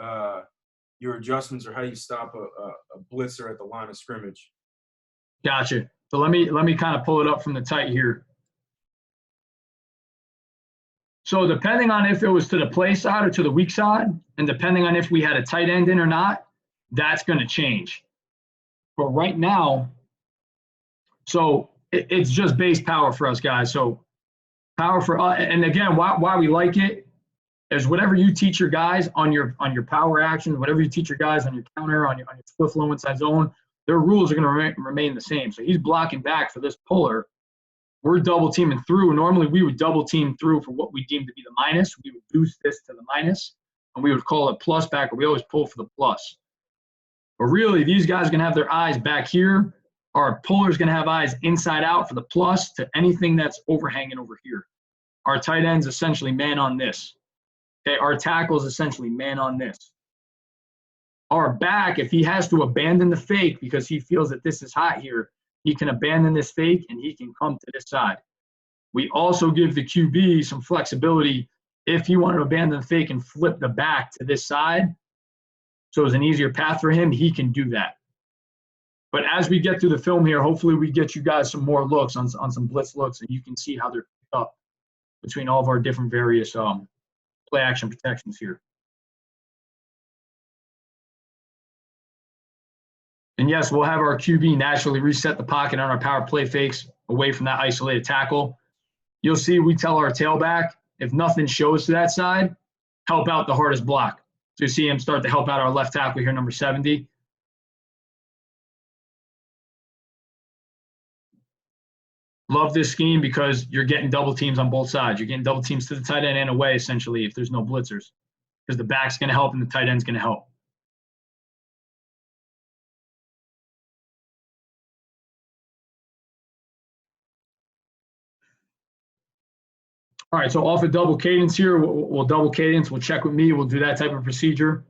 your adjustments or how you stop a blitzer at the line of scrimmage. Gotcha. So let me kind of pull it up from the tight here. So depending on if it was to the play side or to the weak side, and depending on if we had a tight end in or not, that's going to change. But right now, so it's just base power for us guys. So power for us, and again, why we like it is whatever you teach your guys on your power action, whatever you teach your guys on your counter, on your split flow inside zone, their rules are going to remain the same. So he's blocking back for this puller. We're double teaming through. Normally we would double team through for what we deem to be the minus. We would boost this to the minus, and we would call it plus back, or we always pull for the plus. But really, these guys are going to have their eyes back here. Our puller is going to have eyes inside out for the plus to anything that's overhanging over here. Our tight end's essentially man on this. Okay, our tackle is essentially man on this. Our back, if he has to abandon the fake because he feels that this is hot here, he can abandon this fake and he can come to this side. We also give the QB some flexibility if he wanted to abandon the fake and flip the back to this side. So it's an easier path for him, he can do that. But as we get through the film here, hopefully we get you guys some more looks on some blitz looks, and you can see how they're picked up between all of our different various play action protections here. And yes, we'll have our QB naturally reset the pocket on our power play fakes away from that isolated tackle. You'll see we tell our tailback, if nothing shows to that side, help out the hardest block. So you see him start to help out our left tackle here, number 70. Love this scheme because you're getting double teams on both sides. You're getting double teams to the tight end and away, essentially, if there's no blitzers. Because the back's going to help and the tight end's going to help. All right, so off a double cadence here, we'll double cadence. We'll check with me. We'll do that type of procedure.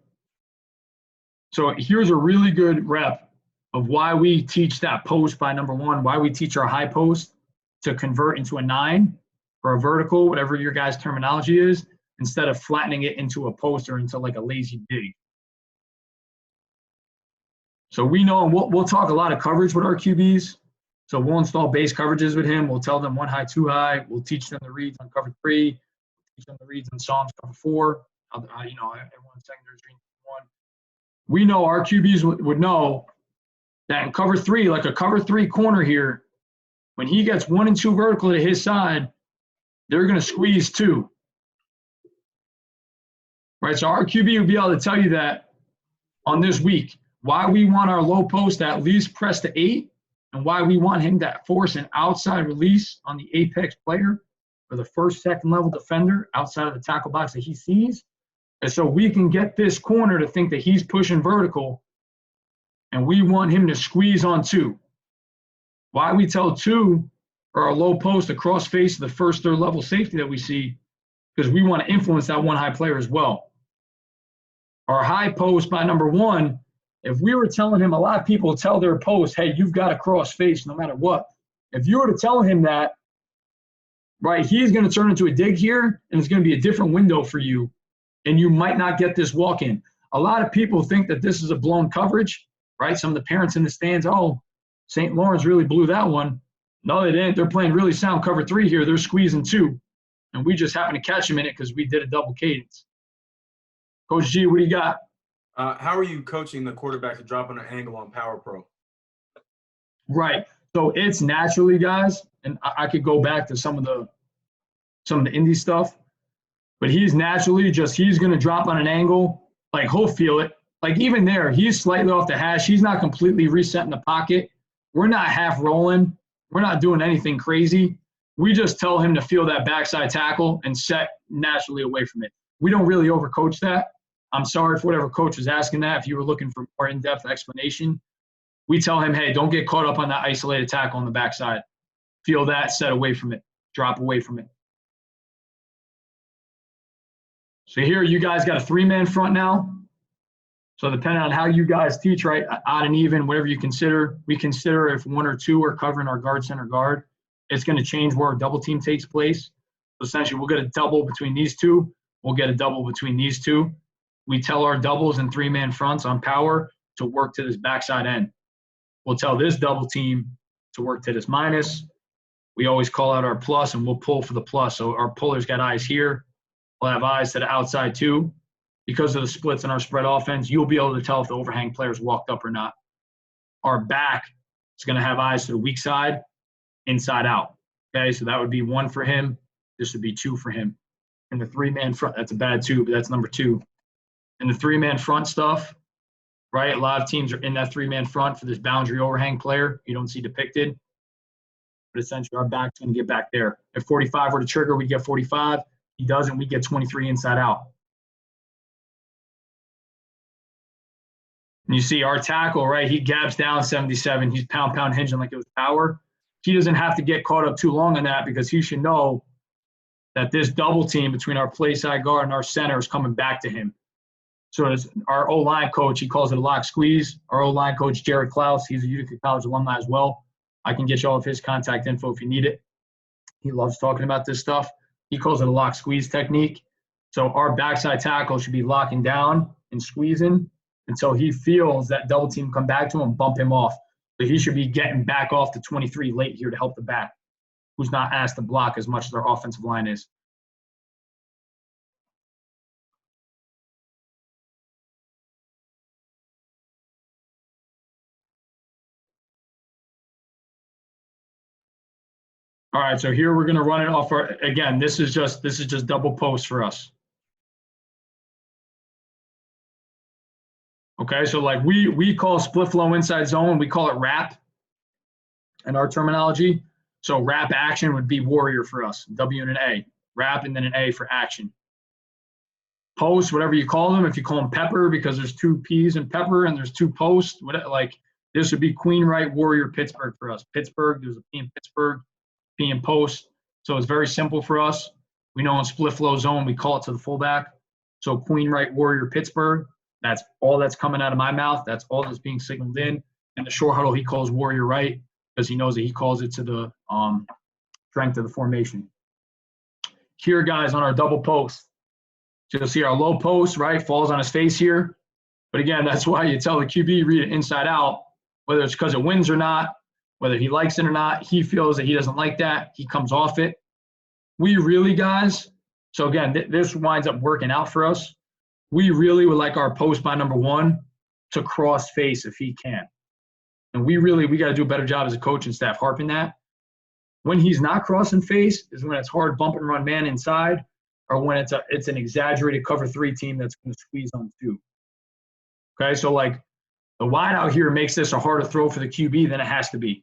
So here's a really good rep of why we teach that post by number one, why we teach our high post to convert into a 9 or a vertical, whatever your guys' terminology is, instead of flattening it into a post or into like a lazy dig. So we know, and we'll talk a lot of coverage with our QBs. So we'll install base coverages with him. We'll tell them 1 high, 2 high. We'll teach them the reads on cover 3. Teach them the reads on Psalms cover 4. Everyone's secondary reading 1. We know our QBs would know that in cover 3, like a cover 3 corner here, when he gets 1 and 2 vertical to his side, they're going to squeeze 2. Right, so our QB would be able to tell you that on this week, why we want our low post to at least press to 8, and why we want him to force an outside release on the apex player or the first, second level defender outside of the tackle box that he sees. And so we can get this corner to think that he's pushing vertical, and we want him to squeeze on 2. Why we tell 2 or our low post across face of the first, third level safety that we see, because we want to influence that 1 high player as well. Our high post by number 1, if we were telling him, a lot of people tell their post, hey, you've got to cross face no matter what. If you were to tell him that, right, he's going to turn into a dig here, and it's going to be a different window for you, and you might not get this walk in. A lot of people think that this is a blown coverage, right? Some of the parents in the stands, oh, St. Lawrence really blew that one. No, they didn't. They're playing really sound cover 3 here. They're squeezing 2, and we just happen to catch them in it because we did a double cadence. Coach G, what do you got? How are you coaching the quarterback to drop on an angle on Power Pro? Right. So it's naturally, guys, and I could go back to some of the indie stuff, but he's naturally he's going to drop on an angle. Like, he'll feel it. Like, even there, he's slightly off the hash. He's not completely resetting the pocket. We're not half rolling. We're not doing anything crazy. We just tell him to feel that backside tackle and set naturally away from it. We don't really overcoach that. I'm sorry for whatever coach was asking that. If you were looking for more in-depth explanation, we tell him, hey, don't get caught up on that isolated tackle on the backside. Feel that, set away from it, drop away from it. So here you guys got a 3-man front now. So depending on how you guys teach, right, odd and even, whatever you consider, we consider if 1 or 2 are covering our guard, center, guard, it's going to change where our double team takes place. So essentially, we'll get a double between these 2. We'll get a double between these 2. We tell our doubles and 3-man fronts on power to work to this backside end. We'll tell this double team to work to this minus. We always call out our plus, and we'll pull for the plus. So our puller's got eyes here. We'll have eyes to the outside too. Because of the splits in our spread offense, you'll be able to tell if the overhang player's walked up or not. Our back is going to have eyes to the weak side, inside out. Okay, so that would be 1 for him. This would be 2 for him. And the 3-man front, that's a bad 2, but that's number 2. And the 3-man front stuff, right? A lot of teams are in that 3-man front for this boundary overhang player. You don't see depicted. But essentially, our back's going to get back there. If 45 were to trigger, we get 45. He doesn't, we get 23 inside out. And you see our tackle, right? He gaps down 77. He's pound hinging like it was power. He doesn't have to get caught up too long on that because he should know that this double team between our play side guard and our center is coming back to him. So as our O-line coach, he calls it a lock squeeze. Our O-line coach, Jared Klaus, he's a Utica College alumni as well. I can get you all of his contact info if you need it. He loves talking about this stuff. He calls it a lock squeeze technique. So our backside tackle should be locking down and squeezing until he feels that double team come back to him and bump him off. So he should be getting back off to 23 late here to help the back, who's not asked to block as much as our offensive line is. All right, so here we're going to run it off. Again, this is just double post for us. Okay, so like we call split flow inside zone, we call it wrap in our terminology. So wrap action would be warrior for us, W and an A. Wrap and then an A for action. Post, whatever you call them, if you call them pepper because there's two P's in pepper and there's two posts, like this would be queen right warrior Pittsburgh for us. Pittsburgh, there's a P in Pittsburgh, P in post. So it's very simple for us. We know in split flow zone, we call it to the fullback. So queen right warrior Pittsburgh. That's all that's coming out of my mouth. That's all that's being signaled in. And the short huddle, he calls warrior right because he knows that he calls it to the strength of the formation. Here, guys, on our double post, you'll see our low post, right, falls on his face here. But again, that's why you tell the QB, read it inside out, whether it's because it wins or not, whether he likes it or not, he feels that he doesn't like that, he comes off it. We really, guys, so again, this winds up working out for us. We really would like our post by number one to cross face if he can. And we got to do a better job as a coach and staff harping that. When he's not crossing face is when it's hard bump and run man inside, or when it's an exaggerated cover three team that's going to squeeze on two. Okay, so like the wide out here makes this a harder throw for the QB than it has to be,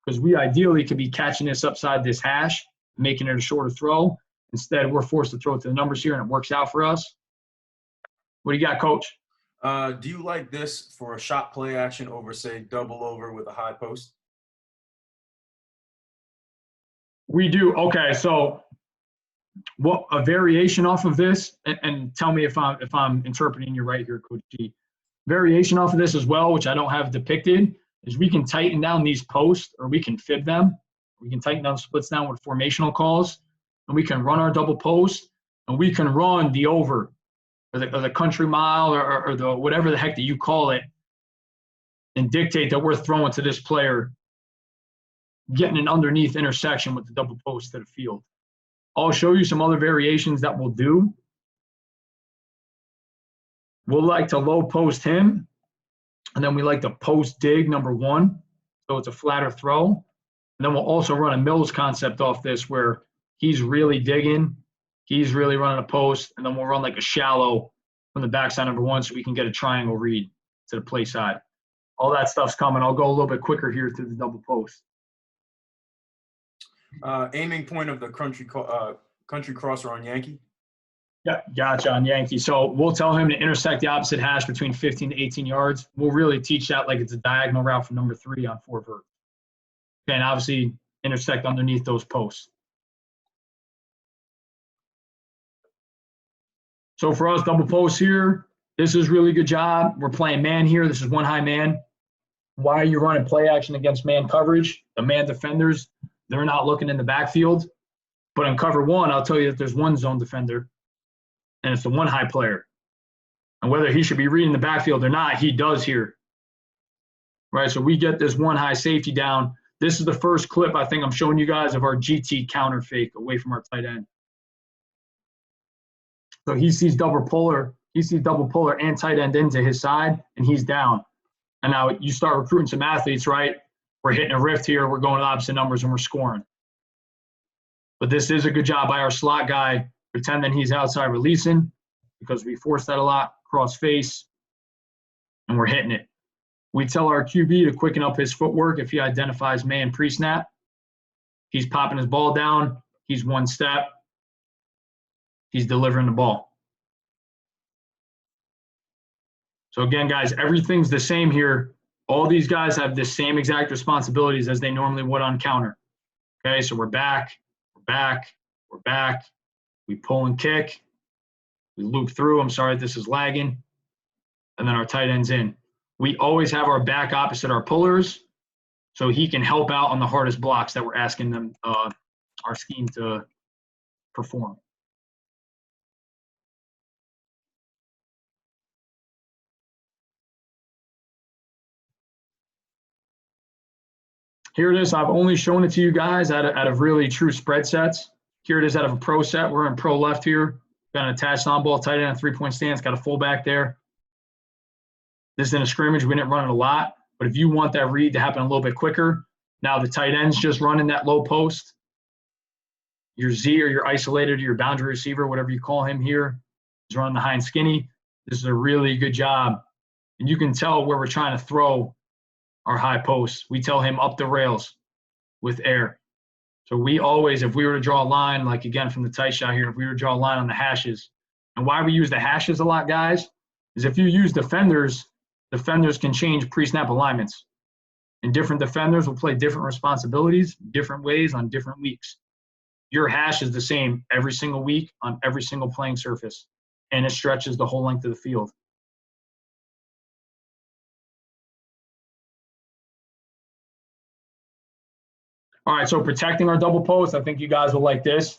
because we ideally could be catching this upside this hash, making it a shorter throw. Instead, we're forced to throw it to the numbers here, and it works out for us. What do you got, Coach? Do you like this for a shot play action over, say, double over with a high post? We do. Okay, so what a variation off of this, and tell me if I'm interpreting you right here, Coach G. Variation off of this as well, which I don't have depicted, is we can tighten down these posts, or we can fib them. We can tighten down splits down with formational calls, and we can run our double post, and we can run the over, or the country mile, or the whatever the heck that you call it, and dictate that we're throwing to this player, getting an underneath intersection with the double post to the field. I'll show you some other variations that we'll do. We'll like to low post him, and then we like to post dig number one, so it's a flatter throw. And then we'll also run a Mills concept off this where he's really digging, he's really running a post, and then we'll run like a shallow from the backside number one so we can get a triangle read to the play side. All that stuff's coming. I'll go a little bit quicker here through the double post. Aiming point of the country crosser on Yankee. Yeah, gotcha, on Yankee. So we'll tell him to intersect the opposite hash between 15 to 18 yards. We'll really teach that like it's a diagonal route from number 3 on 4 vert. And obviously intersect underneath those posts. So for us, double post here, this is really good job. We're playing man here. This is one high man. Why are you running play action against man coverage? The man defenders, they're not looking in the backfield. But in cover one, I'll tell you that there's one zone defender, and it's the one high player. And whether he should be reading the backfield or not, he does here. Right, so we get this one high safety down. This is the first clip I think I'm showing you guys of our GT counter fake away from our tight end. So he sees double polar and tight end into his side, and he's down. And now you start recruiting some athletes, right? We're hitting a rift here. We're going to opposite numbers, and we're scoring. But this is a good job by our slot guy, pretending he's outside releasing, because we force that a lot, cross face, and we're hitting it. We tell our QB to quicken up his footwork if he identifies man pre-snap. He's popping his ball down. He's one step. He's delivering the ball. So again, guys, everything's the same here. All these guys have the same exact responsibilities as they normally would on counter. Okay, so we're back, we're back, we're back. We pull and kick. We loop through. I'm sorry, this is lagging. And then our tight end's in. We always have our back opposite our pullers, so he can help out on the hardest blocks that we're asking them, our scheme to perform. Here it is. I've only shown it to you guys out of really true spread sets. Here it is out of a pro set. We're in pro left here. Got an attached on-ball tight end, a three-point stance, got a fullback there. This is in a scrimmage. We didn't run it a lot. But if you want that read to happen a little bit quicker, now the tight end's just running that low post. Your Z or your isolated or your boundary receiver, whatever you call him here, is running the high and skinny. This is a really good job. And you can tell where we're trying to throw our high posts. We tell him up the rails with air. So we always, if we were to draw a line, like again from the tight shot here, if we were to draw a line on the hashes, and why we use the hashes a lot, guys, is if you use defenders, defenders can change pre-snap alignments. And different defenders will play different responsibilities, different ways on different weeks. Your hash is the same every single week on every single playing surface, and it stretches the whole length of the field. All right, so protecting our double post, I think you guys will like this.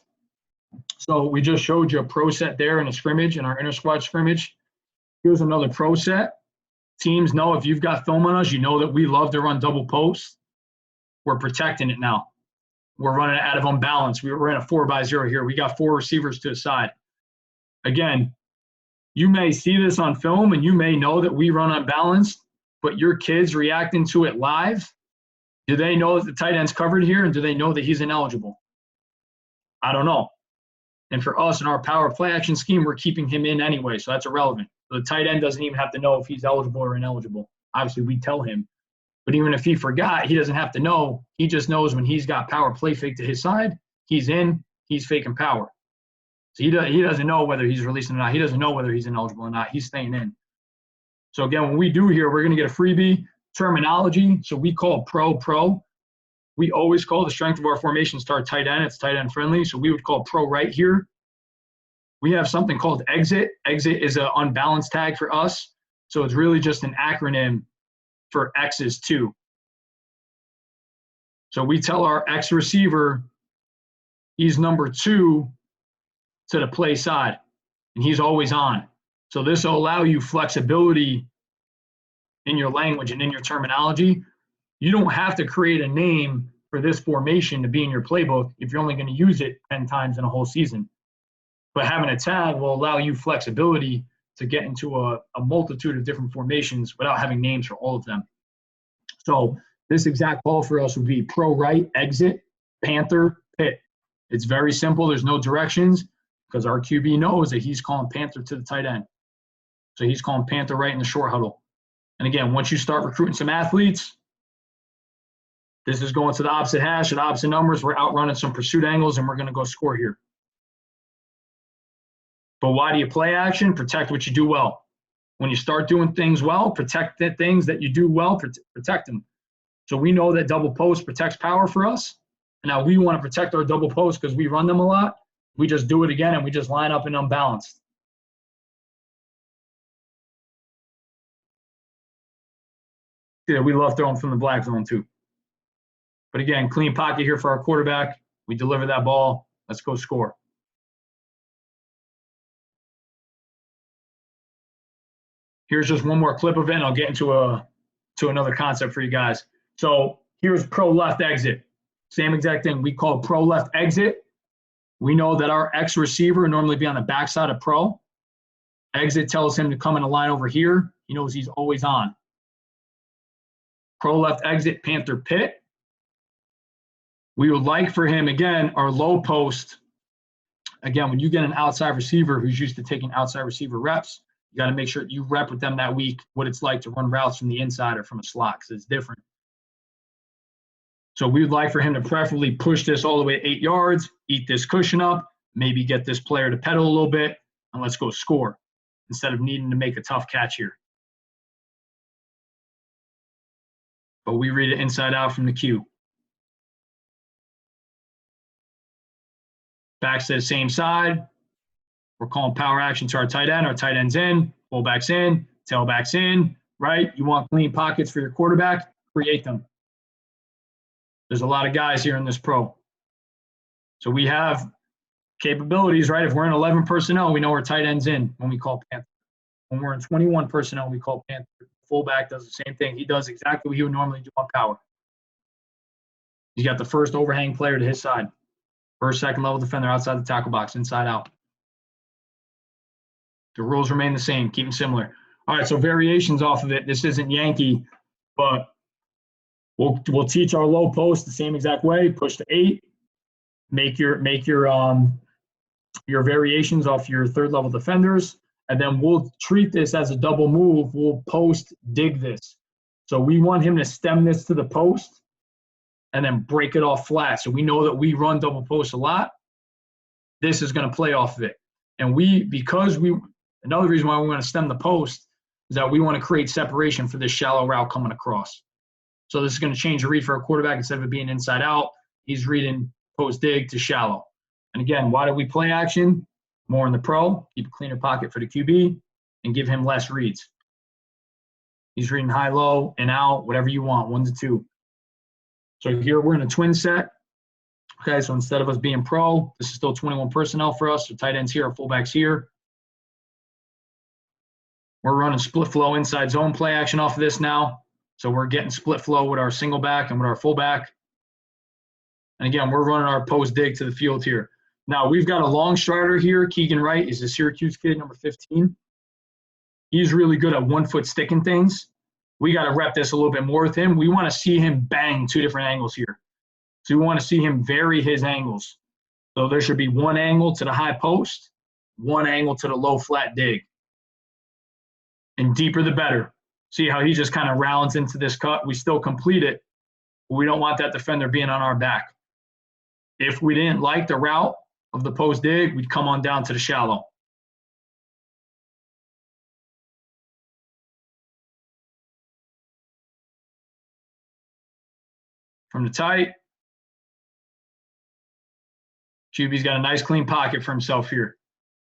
So we just showed you a pro set there in a scrimmage, in our inter squad scrimmage. Here's another pro set. Teams know if you've got film on us, you know that we love to run double posts. We're protecting it now. We're running it out of unbalance. We're in a 4-by-0 here. We got 4 receivers to the side. Again, you may see this on film and you may know that we run unbalanced, but your kids reacting to it live, do they know that the tight end's covered here, and do they know that he's ineligible? I don't know. And for us in our power play action scheme, we're keeping him in anyway, so that's irrelevant. The tight end doesn't even have to know if he's eligible or ineligible. Obviously, we tell him. But even if he forgot, he doesn't have to know. He just knows when he's got power play fake to his side, he's in, he's faking power. So he doesn't know whether he's releasing or not. He doesn't know whether he's ineligible or not. He's staying in. So again, when we do here, we're going to get a freebie terminology. So we call pro. We always call the strength of our formation start tight end. It's tight end friendly. So we would call pro right here. We have something called exit. Exit is an unbalanced tag for us. So it's really just an acronym for X's too. So we tell our X receiver he's number 2 to the play side, and he's always on. So this will allow you flexibility in your language and in your terminology. You don't have to create a name for this formation to be in your playbook if you're only going to use it 10 times in a whole season. But having a tag will allow you flexibility to get into a multitude of different formations without having names for all of them. So this exact call for us would be pro right, exit, panther, pit. It's very simple. There's no directions because our QB knows that he's calling panther to the tight end. So he's calling panther right in the short huddle. And again, once you start recruiting some athletes, this is going to the opposite hash at opposite numbers. We're outrunning some pursuit angles, and we're going to go score here. But why do you play action? Protect what you do well. When you start doing things well, protect the things that you do well, protect them. So we know that double post protects power for us. And now we want to protect our double post because we run them a lot. We just do it again, and we just line up in unbalanced. Yeah, we love throwing from the black zone too. But again, clean pocket here for our quarterback. We deliver that ball. Let's go score. Here's just one more clip of it, and I'll get into another concept for you guys. So here's pro left exit. Same exact thing. We call pro left exit. We know that our X receiver normally be on the backside of pro. Exit tells him to come in a line over here. He knows he's always on. Pro left exit, panther pit. We would like for him, again, our low post. Again, when you get an outside receiver who's used to taking outside receiver reps, you got to make sure you rep with them that week what it's like to run routes from the inside or from a slot, because it's different. So we would like for him to preferably push this all the way 8 yards, eat this cushion up, maybe get this player to pedal a little bit, and let's go score instead of needing to make a tough catch here. but we read it inside out from the cue. Backs to the same side. We're calling power action to our tight end. Our tight end's in, fullback's in, tailback's in, right? You want clean pockets for your quarterback? Create them. There's a lot of guys here in this pro. So we have capabilities, right? If we're in 11 personnel, we know our tight end's in when we call Panther. When we're in 21 personnel, we call Panther. Fullback does the same thing. He does exactly what he would normally do on power. He's got the first overhang player to his side. First, second level defender outside the tackle box, inside out. The rules remain the same, keep them similar. All right, so variations off of it. This isn't Yankee, but we'll teach our low post the same exact way. Push to 8. Make your variations off your third level defenders, and then we'll treat this as a double move. We'll post dig this. So we want him to stem this to the post and then break it off flat. So we know that we run double post a lot. This is going to play off of it. And another reason why we want to stem the post is that we want to create separation for this shallow route coming across. So this is going to change the read for a quarterback. Instead of it being inside out, he's reading post dig to shallow. And again, why do we play action? More in the pro, keep a cleaner pocket for the QB, and give him less reads. He's reading high, low, and out, whatever you want, 1 to 2. So here we're in a twin set. Okay, so instead of us being pro, this is still 21 personnel for us. So tight ends here, our fullbacks here. We're running split flow inside zone play action off of this now. So we're getting split flow with our single back and with our fullback. And again, we're running our post dig to the field here. Now we've got a long strider here. Keegan Wright is a Syracuse kid, number 15. He's really good at 1 foot sticking things. We got to rep this a little bit more with him. We want to see him bang 2 different angles here. So we want to see him vary his angles. So there should be 1 angle to the high post, 1 angle to the low flat dig. And deeper the better. See how he just kind of rounds into this cut. We still complete it, but we don't want that defender being on our back. If we didn't like the route of the post dig, we'd come on down to the shallow. From the tight, QB's got a nice clean pocket for himself here.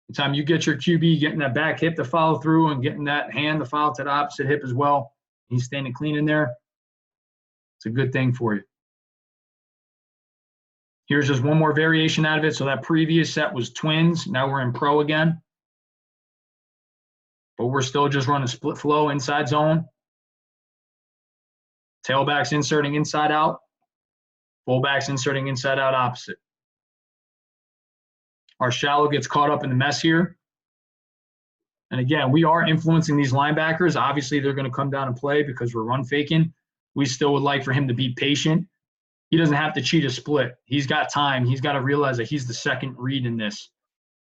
The time you get your QB getting that back hip to follow through and getting that hand to follow to the opposite hip as well, he's standing clean in there. It's a good thing for you. Here's just one more variation out of it. So that previous set was twins. Now we're in pro again. But we're still just running split flow inside zone. Tailbacks inserting inside out. Fullbacks inserting inside out opposite. Our shallow gets caught up in the mess here. And again, we are influencing these linebackers. Obviously, they're going to come down and play because we're run faking. We still would like for him to be patient. He doesn't have to cheat a split. He's got time. He's got to realize that he's the second read in this.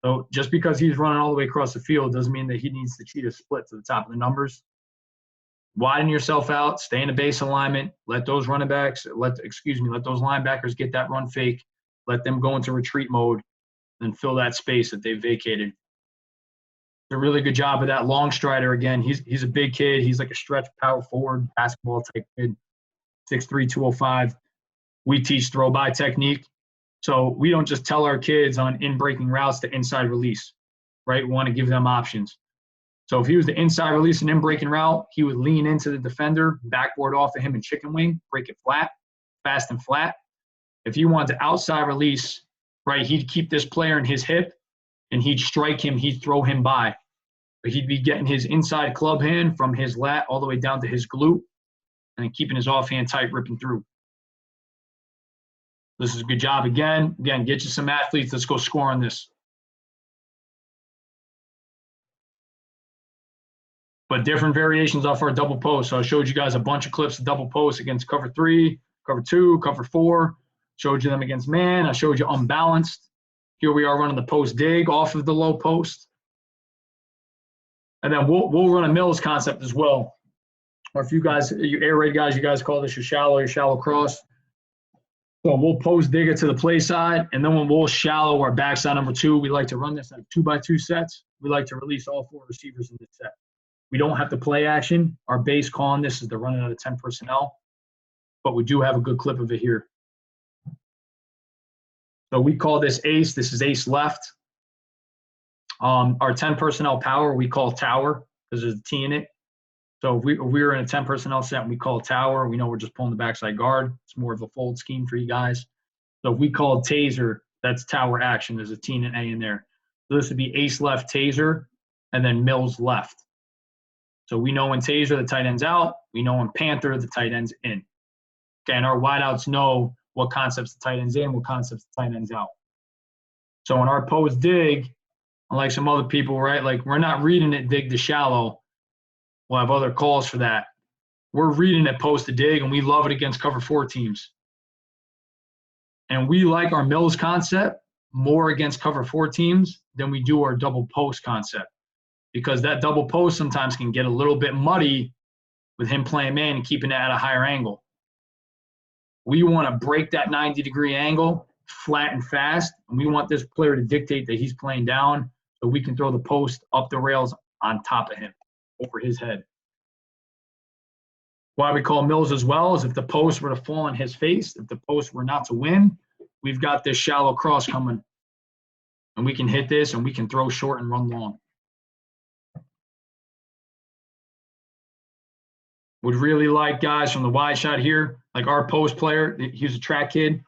So just because he's running all the way across the field doesn't mean that he needs to cheat a split to the top of the numbers. Widen yourself out. Stay in a base alignment. Let those running backs, let those linebackers get that run fake. Let them go into retreat mode and fill that space that they've vacated. A really good job of that long strider. Again, he's a big kid. He's like a stretch power forward basketball type kid, 6'3", 205. We teach throw-by technique. So we don't just tell our kids on in-breaking routes to inside release, right? We want to give them options. So if he was the inside release and in-breaking route, he would lean into the defender, backboard off of him and chicken wing, break it flat, fast and flat. If you want to outside release, right, he'd keep this player in his hip and he'd strike him, he'd throw him by. But he'd be getting his inside club hand from his lat all the way down to his glute and then keeping his offhand tight, ripping through. This is a good job again. Again, get you some athletes. Let's go score on this. But different variations off our double post. So I showed you guys a bunch of clips of double post against cover 3, cover 2, cover 4. Showed you them against man. I showed you unbalanced. Here we are running the post dig off of the low post. And then we'll run a Mills concept as well. Or if you guys, you air raid guys, you guys call this your shallow cross. So we'll post dig it to the play side, and then when we'll shallow our backside number 2, we like to run this like 2x2 sets. We like to release all 4 receivers in this set. We don't have to play action. Our base call on this is to run it out of 10 personnel. but we do have a good clip of it here. So we call this ace. This is ace left. Our 10 personnel power we call tower because there's a T in it. So if we were in a 10 personnel set and we call tower, we know we're just pulling the backside guard. It's more of a fold scheme for you guys. So if we call taser, that's tower action. There's a T and an A in there. So this would be ace left taser and then Mills left. So we know when taser, the tight end's out. We know when panther, the tight end's in. Okay, and our wideouts know what concepts the tight end's in, what concepts the tight end's out. So in our post dig, unlike some other people, right, like we're not reading it dig to shallow. We'll have other calls for that. We're reading it post to dig, and we love it against cover 4 teams. And we like our Mills concept more against cover 4 teams than we do our double post concept, because that double post sometimes can get a little bit muddy with him playing man and keeping it at a higher angle. We want to break that 90-degree angle flat and fast, and we want this player to dictate that he's playing down so we can throw the post up the rails on top of him, over his head. Why we call Mills as well is if the post were to fall on his face, if the post were not to win, we've got this shallow cross coming, and we can hit this, and we can throw short and run long. Would really like guys from the wide shot here, like our post player. He's a track kid.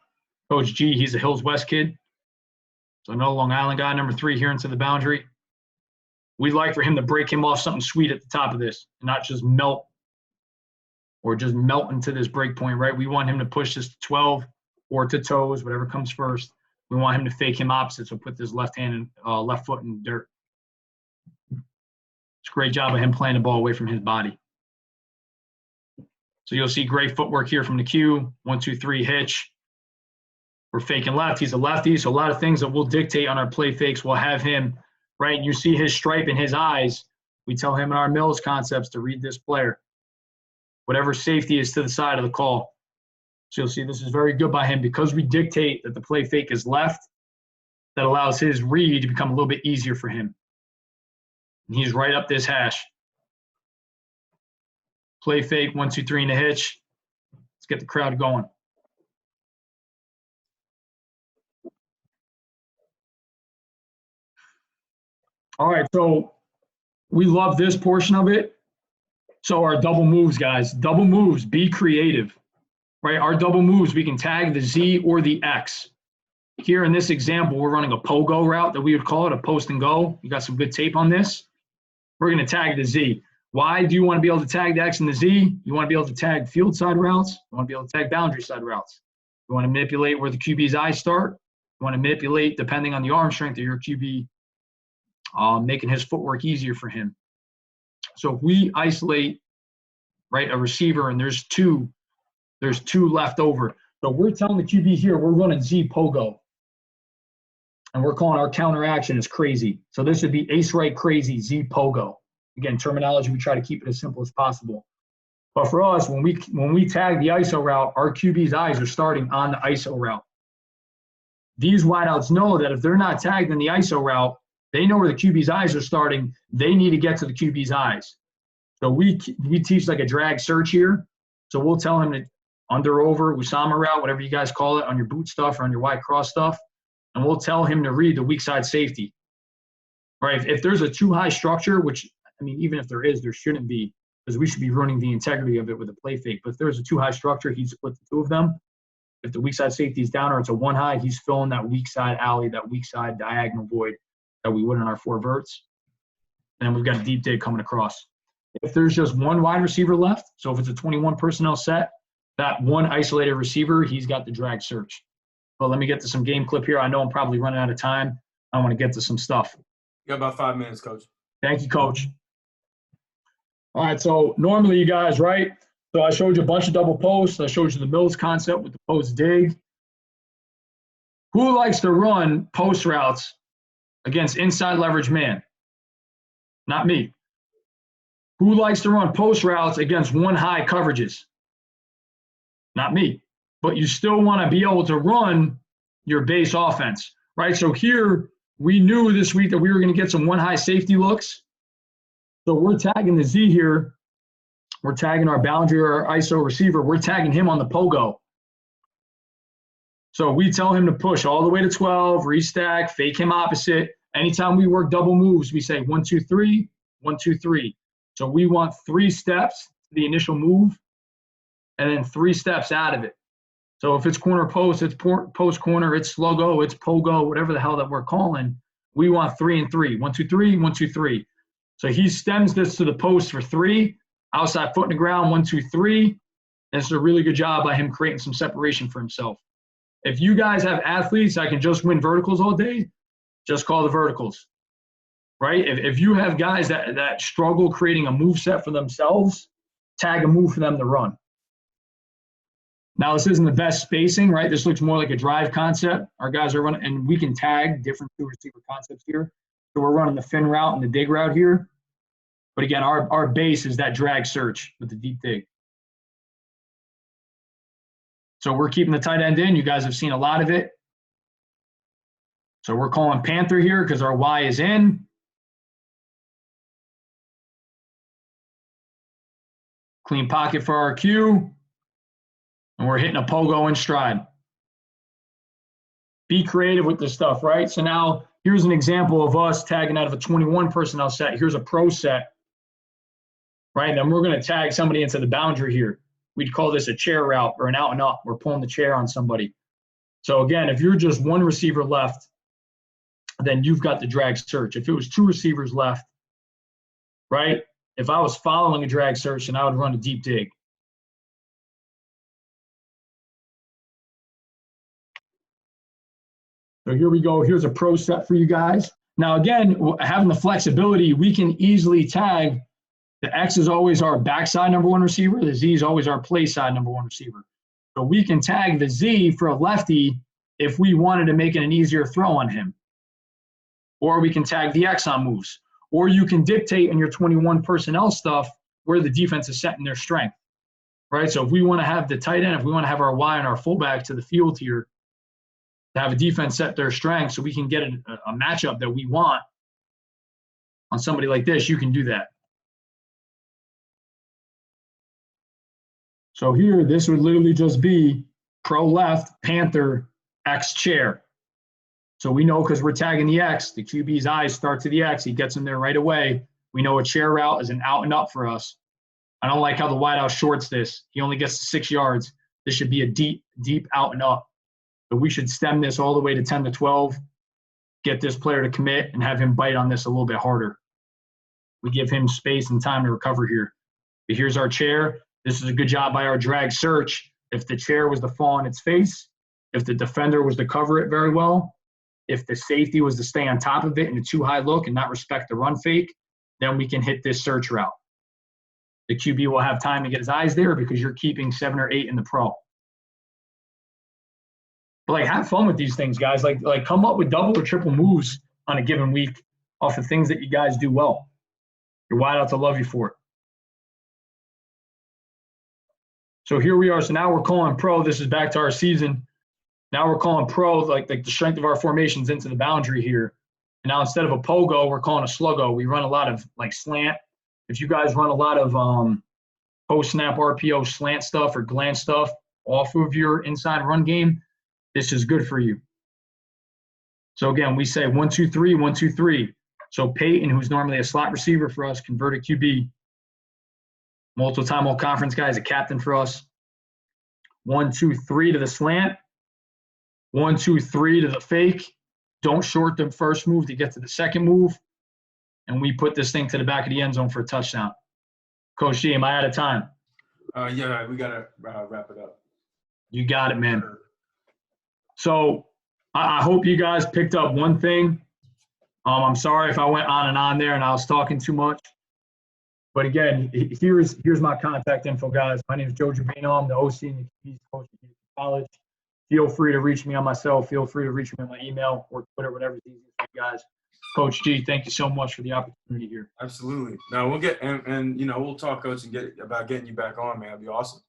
Coach G, he's a Hills West kid. So no Long Island guy, number 3 here into the boundary. We'd like for him to break him off something sweet at the top of this and not just melt or just melt into this break point, right? We want him to push this to 12 or to toes, whatever comes first. We want him to fake him opposite, so put this left hand and left foot in dirt. It's a great job of him playing the ball away from his body. So you'll see great footwork here from the Q. 1, 2, 3, hitch. We're faking left. He's a lefty, so a lot of things that we'll dictate on our play fakes. We'll have him, right? You see his stripe in his eyes. We tell him in our Mills concepts to read this player. Whatever safety is to the side of the call. So you'll see this is very good by him because we dictate that the play fake is left. That allows his read to become a little bit easier for him. And he's right up this hash. Play fake, 1, 2, 3 in a hitch. Let's get the crowd going. All right, so we love this portion of it. So our double moves, guys. Double moves, be creative, right? Our double moves, we can tag the Z or the X. Here in this example, we're running a pogo route that we would call it, a post and go. You got some good tape on this. We're going to tag the Z. Why do you want to be able to tag the X and the Z? You want to be able to tag field side routes. You want to be able to tag boundary side routes. You want to manipulate where the QB's eyes start. You want to manipulate, depending on the arm strength of your QB, making his footwork easier for him. So if we isolate, right, a receiver and there's two left over. So we're telling the QB here, we're running Z pogo. And we're calling our counter action as crazy. So this would be ace right crazy, Z pogo. Again, terminology, we try to keep it as simple as possible. But for us, when we tag the ISO route, our QB's eyes are starting on the ISO route. These wideouts know that if they're not tagged in the ISO route, they know where the QB's eyes are starting. They need to get to the QB's eyes. So we teach like a drag search here. So we'll tell him to under, over, Usama route, whatever you guys call it, on your boot stuff or on your wide cross stuff. And we'll tell him to read the weak side safety. Right? If there's a too high structure, which, I mean, even if there is, there shouldn't be, because we should be running the integrity of it with a play fake. But if there's a too high structure, he'd split the two of them. If the weak side safety is down or it's a 1 high, he's filling that weak side alley, that weak side diagonal void that we would in our 4 verts. And then we've got a deep dig coming across. If there's just one wide receiver left, so if it's a 21 personnel set, that one isolated receiver, he's got the drag search. But let me get to some game clip here. I know I'm probably running out of time. I want to get to some stuff. You got about 5 minutes, Coach. Thank you, Coach. All right, so normally you guys, right? So I showed you a bunch of double posts. I showed you the Mills concept with the post dig. Who likes to run post routes against inside leverage man? Not me. Who likes to run post routes against 1 high coverages? Not me. But you still want to be able to run your base offense, right? So here, we knew this week that we were going to get some 1 high safety looks. So we're tagging the Z here we're tagging our boundary or our ISO receiver, we're tagging him on the pogo. So we tell him to push all the way to 12, restack, fake him opposite. Anytime we work double moves, we say 1, 2, 3, 1, 2, 3. So we want 3 steps to the initial move and then 3 steps out of it. So if it's corner post, it's post corner, it's sluggo, it's pogo, whatever the hell that we're calling, we want 3 and 3. 1, 2, 3, 1, 2, 3. So he stems this to the post for 3, outside foot in the ground, 1, 2, 3. And it's a really good job by him creating some separation for himself. If you guys have athletes that can just win verticals all day, just call the verticals, right? If you have guys that struggle creating a move set for themselves, tag a move for them to run. Now, this isn't the best spacing, right? This looks more like a drive concept. Our guys are running, and we can tag different 2 receiver concepts here. So we're running the fin route and the dig route here. But again, our base is that drag search with the deep dig. So we're keeping the tight end in. You guys have seen a lot of it. So we're calling Panther here because our Y is in. Clean pocket for our Q. And we're hitting a pogo in stride. Be creative with this stuff, right? So now here's an example of us tagging out of a 21 personnel set. Here's a pro set, right? Then we're going to tag somebody into the boundary here. We'd call this a chair route or an out and up. We're pulling the chair on somebody. So again, if you're just 1 receiver left, then you've got the drag search. If it was 2 receivers left, right? If I was following a drag search, then I would run a deep dig. So here we go. Here's a pro set for you guys. Now, again, having the flexibility, we can easily tag. The X is always our backside number 1 receiver. The Z is always our play side number 1 receiver. So we can tag the Z for a lefty if we wanted to make it an easier throw on him. Or we can tag the X on moves. Or you can dictate in your 21 personnel stuff where the defense is setting their strength, right? So if we want to have the tight end, if we want to have our Y and our fullback to the field here, to have a defense set their strength so we can get a matchup that we want on somebody like this, you can do that. So here, this would literally just be pro left, Panther, X chair. So we know because we're tagging the X, the QB's eyes start to the X. He gets in there right away. We know a chair route is an out and up for us. I don't like how the wideout shorts this. He only gets to 6 yards. This should be a deep, deep out and up. So we should stem this all the way to 10 to 12, get this player to commit, and have him bite on this a little bit harder. We give him space and time to recover here. But here's our chair. This is a good job by our drag search. If the chair was to fall on its face, if the defender was to cover it very well, if the safety was to stay on top of it in a too high look and not respect the run fake, then we can hit this search route. The QB will have time to get his eyes there because you're keeping 7 or 8 in the pro. But like, have fun with these things, guys. Like come up with double or triple moves on a given week off of things that you guys do well. Your wideouts will love you for it. So here we are. So now we're calling pro. This is back to our season. Now we're calling pro, like the strength of our formations into the boundary here. And now instead of a pogo, we're calling a sluggo. We run a lot of like slant. If you guys run a lot of post-snap RPO slant stuff or glance stuff off of your inside run game, this is good for you. So again, we say 1, 2, 3, 1, 2, 3. So Peyton, who's normally a slot receiver for us, converted QB. Multiple-time all-conference guy is a captain for us. 1, 2, 3 to the slant. 1, 2, 3 to the fake. Don't short the first move to get to the second move. And we put this thing to the back of the end zone for a touchdown. Coach G, am I out of time? Yeah, we got to wrap it up. You got it, man. So I hope you guys picked up one thing. I'm sorry if I went on and on there and I was talking too much. But again, here's my contact info, guys. My name is Joe Gerbino. I'm the OC and the QB's coach at college. Feel free to reach me on my cell. Feel free to reach me on my email or Twitter, whatever's easiest for you guys. Coach G, thank you so much for the opportunity here. Absolutely. No, we'll get and we'll talk, Coach, and about getting you back on, man. That'd be awesome.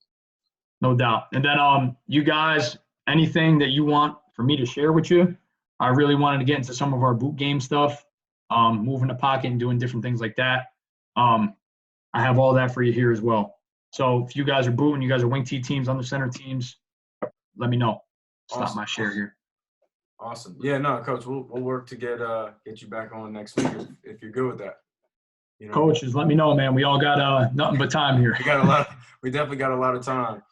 No doubt. And then you guys, anything that you want for me to share with you, I really wanted to get into some of our boot game stuff, moving the pocket and doing different things like that. I have all that for you here as well. So if you guys are booting, you guys are wing T teams, under center teams, let me know. Stop Awesome. my share here. Awesome. Yeah, no, Coach, we'll work to get you back on next week if you're good with that. You know, Coaches, let me know, man. We all got nothing but time here. we definitely got a lot of time.